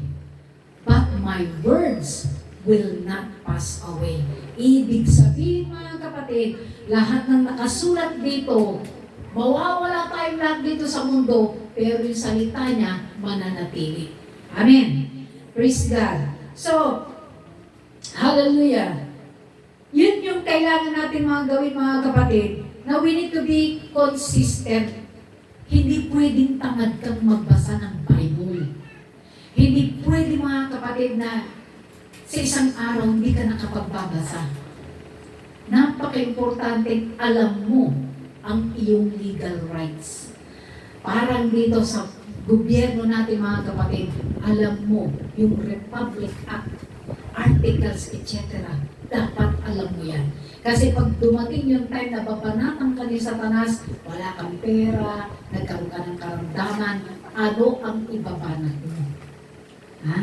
but my words will not pass away. Ibig sabihin, mga kapatid, lahat ng nakasulat dito, mawawala tayong lahat dito sa mundo, pero yung salita niya mananatili. Amen. Praise God. So, hallelujah. Yun yung kailangan natin mga gawin, mga kapatid, na we need to be consistent. Hindi pwedeng tamad kang magbasa ng Bible. Hindi pwede, mga kapatid, na sa isang araw hindi ka nakapagbabasa. Napaka-importante alam mo ang iyong legal rights. Parang dito sa gobyerno natin, mga kapatid, alam mo yung Republic Act, articles, etc. Dapat alam mo yan. Kasi pag dumating yung time na babanatan ka ni Satanas, wala kang pera, nagkaroon ka ng karamdaman, ano ang ibabanat mo? Ha?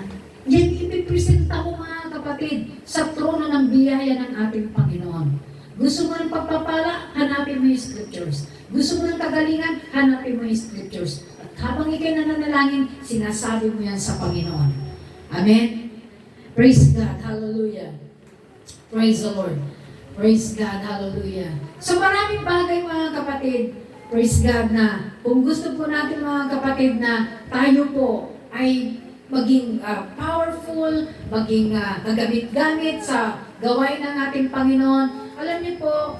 Yan ipipresenta mo, mga kapatid, sa trono ng biyaya ng ating Panginoon. Gusto mo ng pagpapala, hanapin mo yung scriptures. Gusto mo ng kagalingan, hanapin mo yung scriptures. At habang ikay nananalangin, sinasabi mo yan sa Panginoon. Amen? Praise God. Hallelujah. Praise the Lord. Praise God. Hallelujah. So maraming bagay, mga kapatid, praise God, na kung gusto po natin, mga kapatid, na tayo po ay maging powerful, maging nagamit-gamit sa gawain ng ating Panginoon. Alam niyo po,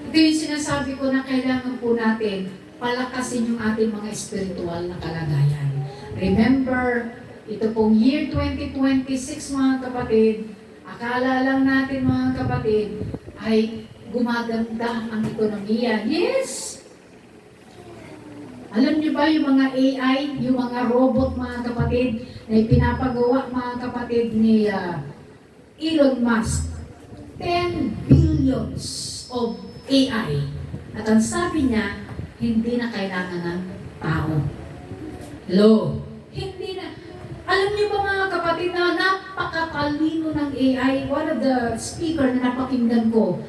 ito yung sinasabi ko na kailangan po natin palakasin yung ating mga spiritual na kalagayan. Remember, ito pong year 2026, mga kapatid, akala lang natin, mga kapatid, ay gumaganda ang ekonomiya. Yes! Alam niyo ba yung mga AI, yung mga robot, mga kapatid, na pinapagawa, mga kapatid, ni Elon Musk? 10 billions of AI. At ang sabi niya, hindi na kailangan ng tao. Hello? Hindi na. Alam niyo ba, mga kapatid, na napakatalino ng AI? One of the speaker na napakinggan ko,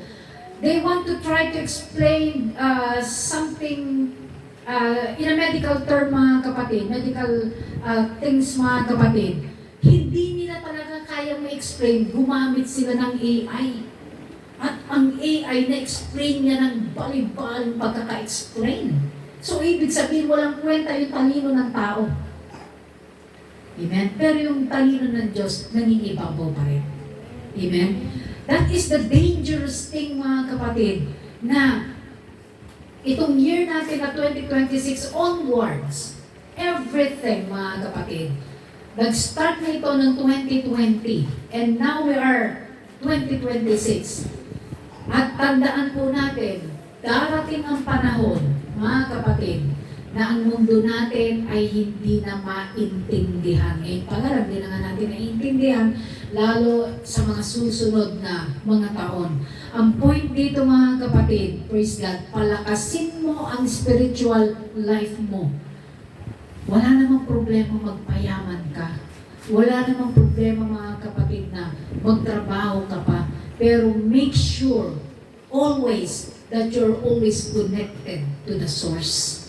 they want to try to explain something in a medical term, mga kapatid, medical things, mga kapatid. hindi nila talaga kaya ma-explain, gumamit sila ng AI. At ang AI na-explain niya ng balibaling pagkaka-explain. So, ibig sabihin, walang kwenta yung talino ng tao. Amen? Pero yung talino ng Diyos, nangingibabaw pa rin. Amen? That is the dangerous thing, mga kapatid, na itong year natin na 2026 onwards, everything, mga kapatid, nag-start na ito ng 2020, and now we are 2026. At tandaan po natin, darating ang panahon, mga kapatid, na ang mundo natin ay hindi na maintindihan. Ngayon pa nga, hindi na nga natin naiintindihan, lalo sa mga susunod na mga taon. Ang point dito, mga kapatid, praise God, palakasin mo ang spiritual life mo. Wala namang problema magpayaman ka. Wala namang problema, mga kapatid, na magtrabaho ka pa. Pero make sure, always, that you're always connected to the source.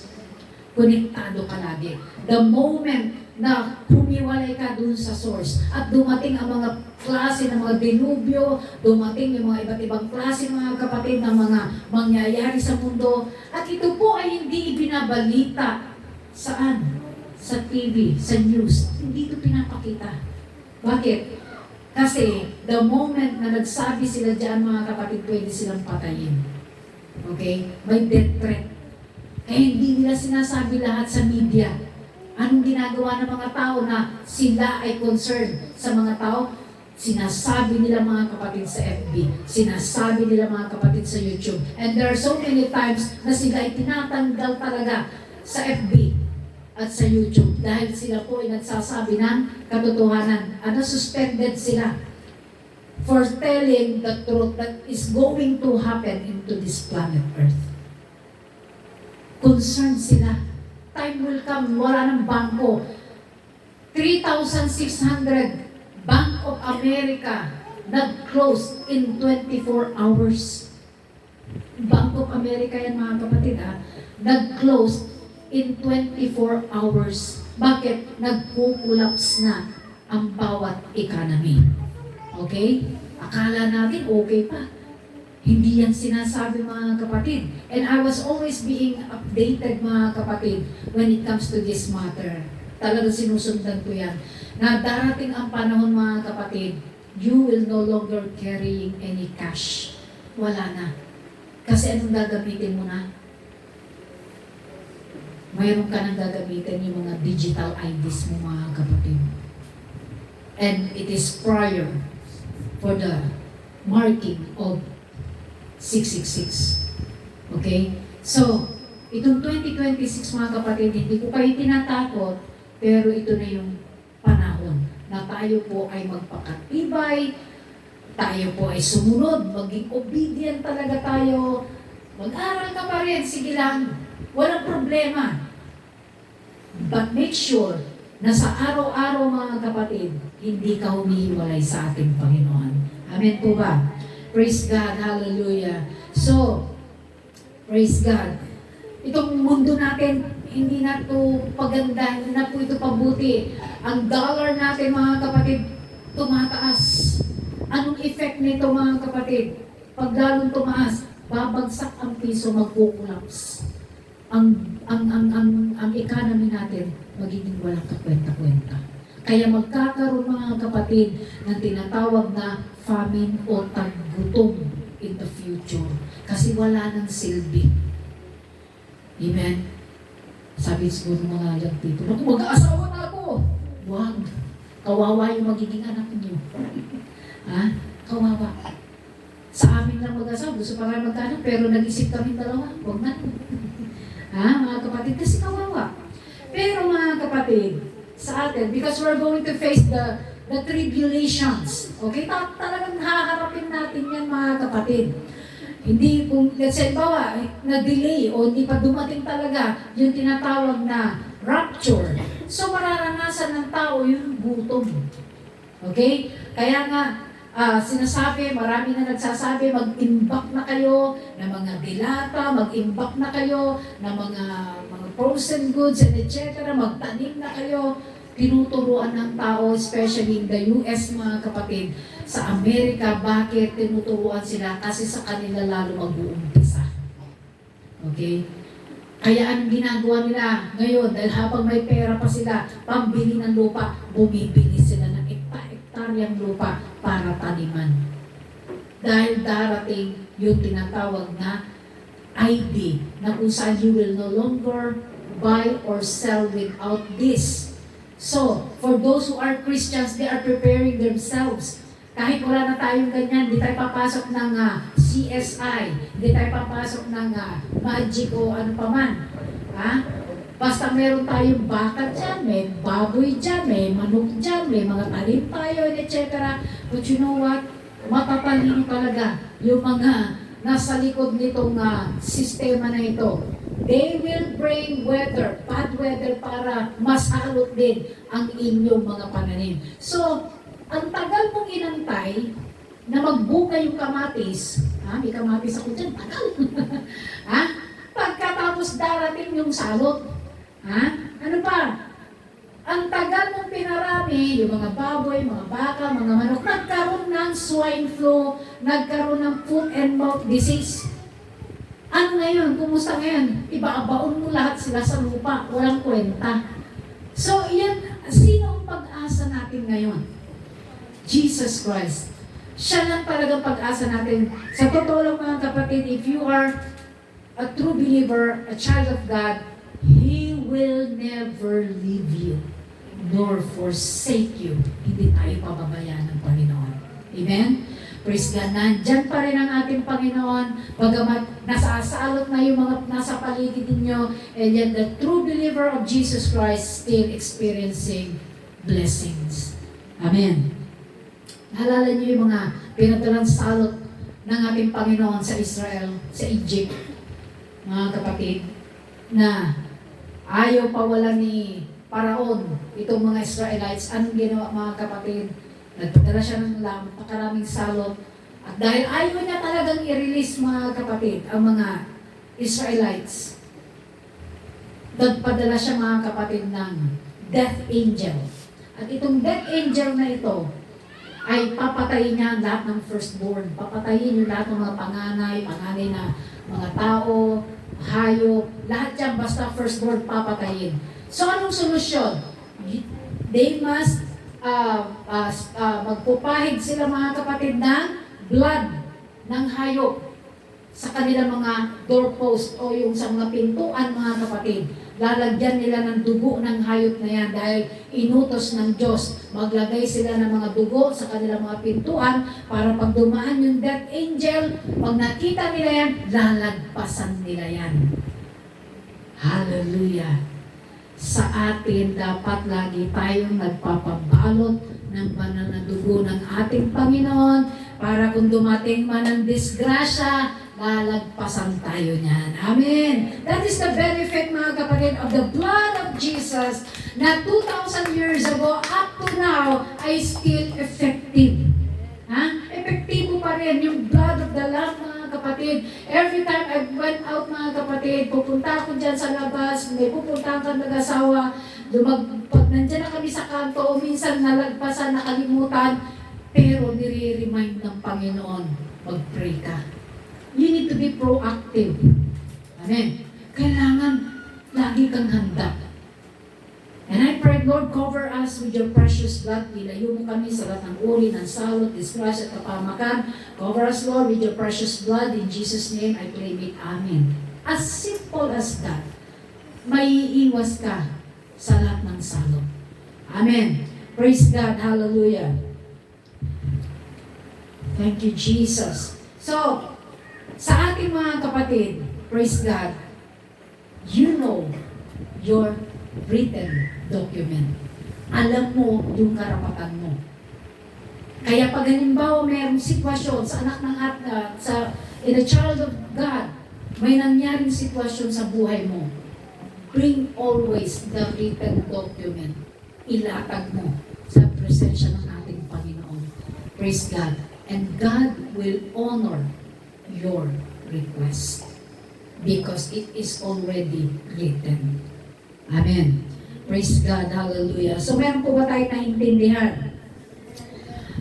Konektado ka lagi. The moment na humiwalay ka dun sa source at dumating ang mga klase ng mga dilubyo, dumating yung mga iba't ibang klase mga kapatid ng mga mangyayari sa mundo, at ito po ay hindi ibinabalita saan? Sa TV, sa news. Hindi ito pinapakita. Bakit? Kasi the moment na nagsabi sila dyan, mga kapatid, pwede silang patayin. Okay? May death threat. Eh, hindi nila sinasabi lahat sa media. Anong ginagawa ng mga tao na sila ay concerned sa mga tao? Sinasabi nila, mga kapatid, sa FB. Sinasabi nila, mga kapatid, sa YouTube. And there are so many times na sila ay tinatanggal talaga sa FB at sa YouTube dahil sila po ay nagsasabi ng katotohanan. Suspended sila for telling the truth that is going to happen into this planet Earth. Concerned sila. Time will come, wala ng bangko. 3,600 Bank of America nag-close in 24 hours. Bank of America yan, mga kapatid, nag-close in 24 hours. Bakit? Nagkukulaps na ang bawat economy. Okay? Akala natin okay pa. Hindi yan sinasabi, mga kapatid. And I was always being updated, mga kapatid, when it comes to this matter. Talagang sinusundan ko yan. Na darating ang panahon, mga kapatid, you will no longer carrying any cash. Wala na. Kasi anong gagamitin mo na? Mayroon ka nang gagamitin yung mga digital IDs mo, mga kapatid. And it is prior for the marking of 666. Okay? So, itong 2026, mga kapatid, hindi ko kayo tinatakot, pero ito na yung panahon na tayo po ay magpakatibay, tayo po ay sumunod, maging obedient talaga tayo, mag-aral ka pa rin, sige lang, walang problema. But make sure na sa araw-araw, mga kapatid, hindi ka humihiwalay sa ating Panginoon. Amen po ba? Praise God, hallelujah. So, praise God. Itong mundo natin, hindi na ito paganda, hindi na po ito pabuti. Ang dollar natin, mga kapatid, tumataas. Anong effect nito, mga kapatid? Pag lalong tumaas, babagsak ang piso, magkukulaps. Ang economy natin, magiging walang kakwenta-kwenta. Kaya magkakaroon, mga kapatid, ng tinatawag na famine o taggutom in the future. Kasi wala nang silbi. Amen? Sabi siguro mga young people, naku, mag-aasawa na ako. Wag. Kawawa yung magiging anak niyo. Kawawa. Sa amin lang mag-asawa, gusto pa nga magkaanak, pero nag-isip kami dalawa. Huwag na. Mga kapatid, kasi kawawa. Pero mga kapatid, sa atin, because we're going to face the tribulations. Okay? Talagang haharapin natin yan, mga kapatid. Hindi kung, let's say, na-delay o hindi pa dumating talaga yung tinatawag na rapture. So, mararanasan ng tao yung gutom. Okay? Kaya nga, sinasabi, marami na nagsasabi, mag-imbak na kayo ng mga dilata, mag-imbak na kayo ng mga frozen goods, and etc. Magtanim na kayo. tinuturuan ng tao, especially in the US mga kapatid, sa Amerika, bakit tinuturuan sila? Kasi sa kanila lalo mag-uumpisa. Okay? Kaya ang ginagawa nila ngayon, dahil habang may pera pa sila, pambili ng lupa, bumibili sila ng ektaryang lupa para taniman. Dahil darating yung tinatawag na ID, na kung saan you will no longer buy or sell without this. So, for those who are Christians, they are preparing themselves. Kahit wala na tayong ganyan, hindi tayo papasok ng CSI, hindi tayo papasok ng Magic o ano pa man. Ha? Basta meron tayong baka dyan, may baboy dyan, may manok dyan, may mga talim tayo, etc. But you know what? Matatalino talaga yung mga nasa likod nitong sistema na ito. They will bring weather, bad weather para masalot din ang inyong mga pananim. So, ang tagal mong inantay na magbunga yung kamatis, may kamatis ako dyan, tagal. Pagkatapos darating yung salot, ano pa? Ang tagal mong pinarami, yung mga baboy, mga baka, mga manok, nagkaroon ng swine flu, nagkaroon ng foot and mouth disease. Ano ngayon? Kumusta ngayon? Ibaabaon mo lahat sila sa lupa, walang kwenta. So, yan, sino ang pag-asa natin ngayon? Jesus Christ. Siya lang talagang pag-asa natin. Sa totoo lang mga kapatid, if you are a true believer, a child of God, He will never leave you nor forsake you. Hindi tayo pababayaan ng Panginoon. Amen? Praise God. Nandyan pa rin ang ating Panginoon, bagamat nasasalot na yung mga nasa paligid ninyo, and yet the true believer of Jesus Christ still experiencing blessings. Amen. Naalala niyo yung mga pinadalang salot ng ating Panginoon sa Israel, sa Egypt, mga kapatid, na ayaw pawala ni Paraon, itong mga Israelites. Anong ginawa mga kapatid? Nagpadala siya ng napakaraming salot. At dahil ayaw niya talagang i-release mga kapatid, ang mga Israelites, nagpadala siya mga kapatid ng death angel. At itong death angel na ito, ay papatayin niya ang lahat ng firstborn. Papatayin yung lahat ng mga panganay na mga tao, hayop, lahat yan basta firstborn papatayin. So anong solusyon? They must magpupahid sila mga kapatid ng blood ng hayop sa kanilang mga doorpost o yung sa mga pintuan mga kapatid. Lalagyan nila ng dugo ng hayop na yan dahil inutos ng Diyos. Maglagay sila ng mga dugo sa kanilang mga pintuan para pag dumaan yung death angel, pag nakita nila yan, lalagpasan nila yan. Hallelujah! Sa atin, dapat lagi tayong nagpapabalot ng banal na dugo ng ating Panginoon para kung dumating man ang disgrasya, lalagpasan tayo niyan. Amen. That is the benefit, mga kapatid, of the blood of Jesus na 2,000 years ago up to now ay still effective. Epektibo pa rin yung blood of the Lamb, mga kapatid. Every time I went out, mga kapatid, pupunta ako dyan sa labas, may pupunta kang nag-asawa, pag nandyan na kami sa kanto, o minsan nalagpasan, nakalimutan, pero nire-remind ng Panginoon, mag-pray ka. You need to be proactive. Amen. Kailangan lagi kang handa. And I pray, Lord, cover us with your precious blood. Ilayo mo kami sa lahat ng uri ng salot, disgrasya at kapamakan. Cover us, Lord, with your precious blood. In Jesus' name, I claim it. Amen. As simple as that, maiiwas ka sa lahat ng salot. Amen. Praise God. Hallelujah. Thank you, Jesus. So, sa ating mga kapatid, praise God, you know your written document. Alam mo yung karapatan mo. Kaya pag halimbawa mayroong sitwasyon sa anak ng in a child of God, may nangyaring sitwasyon sa buhay mo, bring always the written document. Ilatag mo sa presensya ng ating Panginoon. Praise God. And God will honor your request because it is already written. Amen. Praise God, hallelujah. So meron po ba tayo naintindihan?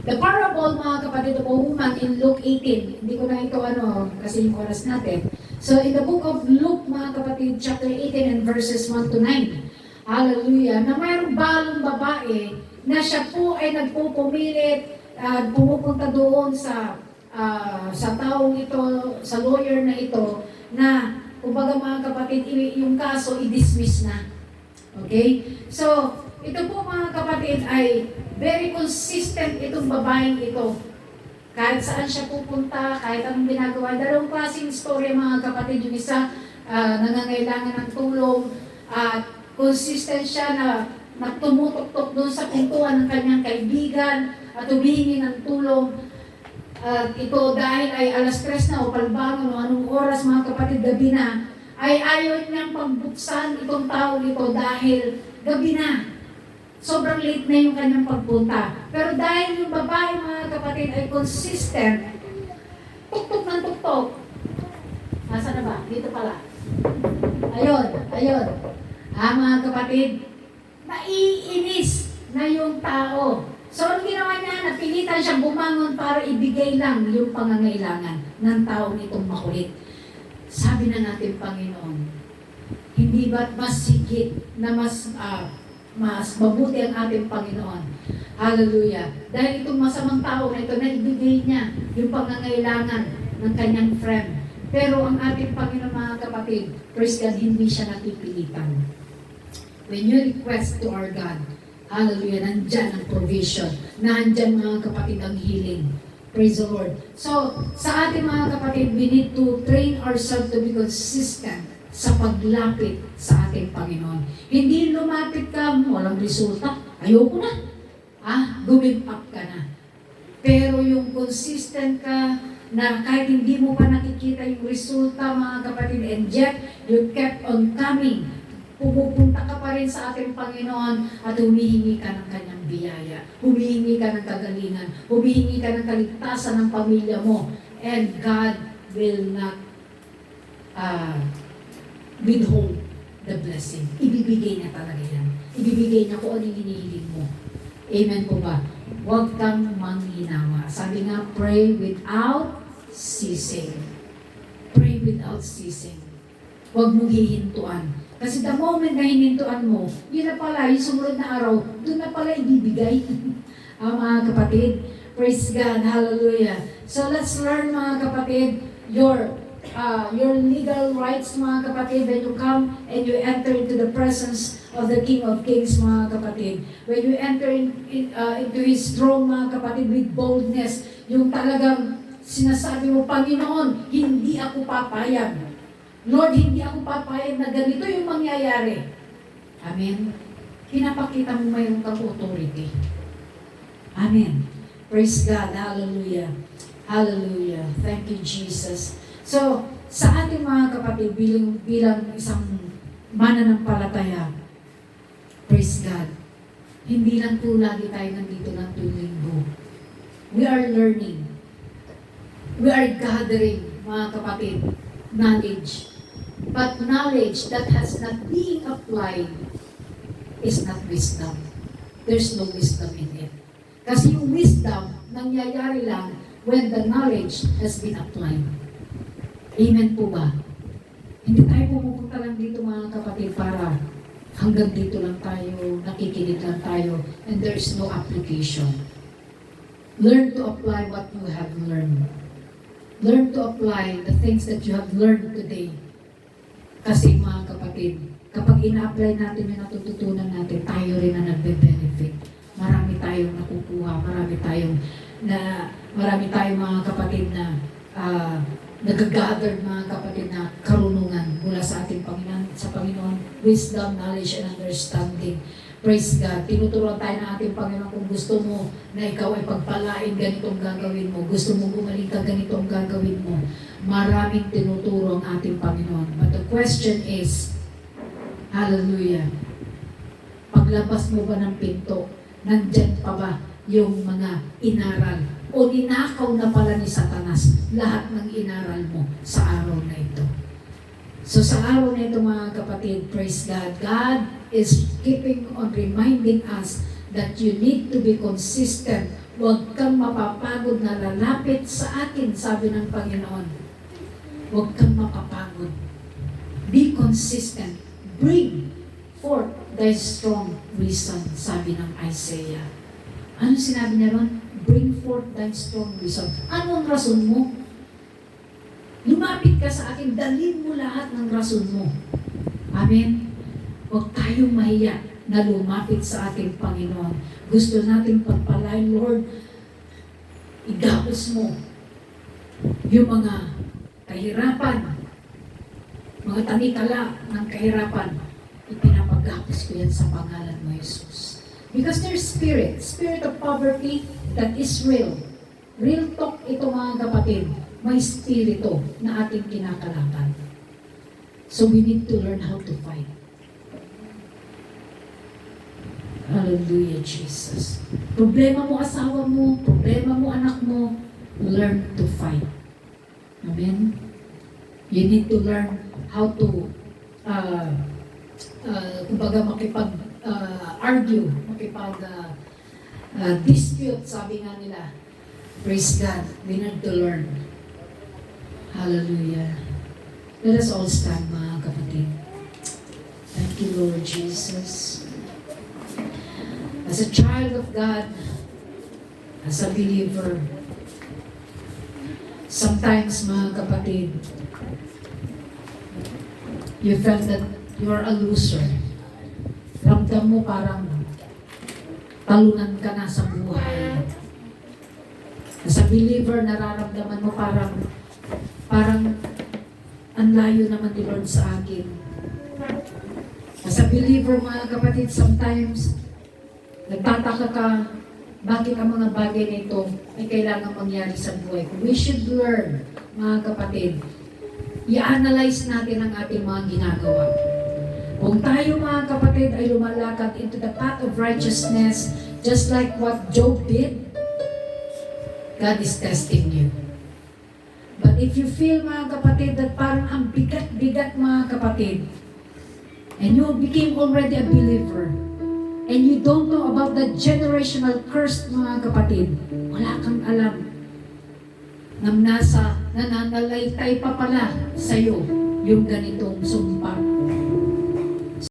The parable, mga kapatid, of a woman in Luke 18. Hindi ko na ito kasi yung oras natin. So in the book of Luke, mga kapatid, chapter 18 and verses 1 to 9. Hallelujah. Na mayroong balong babae na siya po ay nagpupumilit, pumupunta doon sa taong ito, sa lawyer na ito, na kumbaga mga kapatid, yung kaso i-dismiss na. Okay? So, ito po mga kapatid ay very consistent itong babaeng ito. Kahit saan siya pupunta, kahit anong ginagawa. Dalawang klaseng story mga kapatid. Yung isa, nangangailangan ng tulong. At consistent siya na tumutok-tok doon sa pintuan ng kanyang kaibigan at humihingi ng tulong. At ito dahil ay alas 3 na o palbangon o anong oras mga kapatid, gabi na, ay ayaw niyang pagbuksan itong tao ito dahil gabi na. Sobrang late na yung kanyang pagpunta. Pero dahil yung babae mga kapatid ay consistent, tuktok ng tuktok. Nasa na ba? Dito pala. Ayun. Mga kapatid, naiinis na yung tao. So, ang ginawa niya, napilitan siyang bumangon para ibigay lang yung pangangailangan ng tao nitong makulit. Sabi na natin, Panginoon, hindi ba't mas higit na mas mabuti ang ating Panginoon? Hallelujah. Dahil itong masamang tao na ito, naibigay niya yung pangangailangan ng kanyang friend. Pero ang ating Panginoon, mga kapatid, praise God, hindi siya napipilitan. When you request to our God, hallelujah, nandyan ang provision. Nandyan mga kapatid ang healing. Praise the Lord. So, sa ating mga kapatid, we need to train ourselves to be consistent sa paglapit sa ating Panginoon. Hindi lumapit ka, walang resulta. Ayoko na. Give up ka na. Pero yung consistent ka, na kahit hindi mo pa nakikita yung resulta, mga kapatid, and yet, you kept on coming. Pumupunta ka pa rin sa ating Panginoon at humihingi ka ng kanyang biyaya. Humihingi ka ng kagalingan. Humihingi ka ng kaligtasan ng pamilya mo. And God will not withhold the blessing. Ibibigay niya talaga yan. Ibibigay niya kung ano yung hinihiling mo. Amen po ba? Huwag kang manghinawa. Sabi nga, pray without ceasing. Pray without ceasing. Huwag mong hihintuan. Kasi the moment na hinintuan mo, yun na pala, yung sumunod na araw, doon na pala ibibigay. Mga kapatid, praise God, hallelujah. So let's learn mga kapatid, your legal rights mga kapatid, when you come and you enter into the presence of the King of Kings mga kapatid. When you enter into His throne mga kapatid with boldness, yung talagang sinasabi mo, Panginoon, hindi ako papayag. Lord, hindi ako papayag na ganito yung mangyayari. Amen. Pinapakita mo mayroon kang authority. Amen. Praise God. Hallelujah. Hallelujah. Thank you, Jesus. So, sa ating mga kapatid, bilang isang mananampalataya, praise God, hindi lang po lagi tayo nandito ng linggo. We are learning. We are gathering, mga kapatid, knowledge. But knowledge that has not been applied is not wisdom. There's no wisdom in it. Kasi yung wisdom, nangyayari lang when the knowledge has been applied. Amen po ba? Hindi tayo pumupunta lang dito mga kapatid para hanggang dito lang tayo, nakikinig lang tayo, and there's no application. Learn to apply what you have learned. Learn to apply the things that you have learned today. Kasi mga kapatid, kapag ina-apply natin yung natututunan natin, tayo rin na nagbe-benefit. Marami tayong nakukuha, marami tayong mga kapatid na nag-gather mga kapatid na karunungan mula sa ating Panginoon, wisdom, knowledge, and understanding. Praise God. Tinuturuan tayo ng ating Panginoon kung gusto mo na ikaw ay pagpalain, ganitong gagawin mo. Gusto mo gumaling ka, ganitong gagawin mo. Maraming tinuturo ang ating Panginoon. But the question is, hallelujah, paglabas mo ba ng pinto, nandyan pa ba yung mga inaral? O ninakaw na pala ni Satanas lahat ng inaral mo sa araw na ito? So sa araw nito mga kapatid, praise God, God is keeping on reminding us that you need to be consistent. Huwag kang mapapagod na lalapit sa akin, sabi ng Panginoon. Huwag kang mapapagod. Be consistent. Bring forth thy strong reason, sabi ng Isaiah. Ano sinabi niya ron? Bring forth thy strong reason. Anong rason mo? Lumapit ka sa akin, dalhin mo lahat ng rason mo. Amen? Huwag tayong mahiya na lumapit sa ating Panginoon. Gusto nating pagpalain, Lord, igapos mo yung mga kahirapan, mga tanikala ng kahirapan, ipinapagapos ko yan sa pangalan mo, Jesus. Because there's spirit of poverty that is real. Real talk ito mga kapatid. May spirito na ating kinakalaban. So we need to learn how to fight. Hallelujah, Jesus. Problema mo asawa mo, problema mo anak mo, learn to fight. Amen? You need to learn how to kumbaga makipag-argue, dispute, sabi nga nila. Praise God. We need to learn. Hallelujah. Let us all stand, mga kapatid. Thank you, Lord Jesus. As a child of God, as a believer, sometimes, mga kapatid, you felt that you are a loser. Ramdam mo parang talunan ka na sa buhay. As a believer, nararamdaman mo parang ang layo naman ni Lord sa akin. As a believer, mga kapatid, sometimes nagtataka ka bakit ang mga bagay na ito ay kailangan mangyari sa buhay ko. We should learn, mga kapatid, i-analyze natin ang ating mga ginagawa. Kung tayo, mga kapatid, ay lumalakad into the path of righteousness, just like what Job did, God is testing you. But if you feel, mga kapatid, that parang ang bigat-bigat, mga kapatid, and you became already a believer, and you don't know about the generational curse, mga kapatid, wala kang alam na nananalaytay pa pala sa'yo yung ganitong sumpa.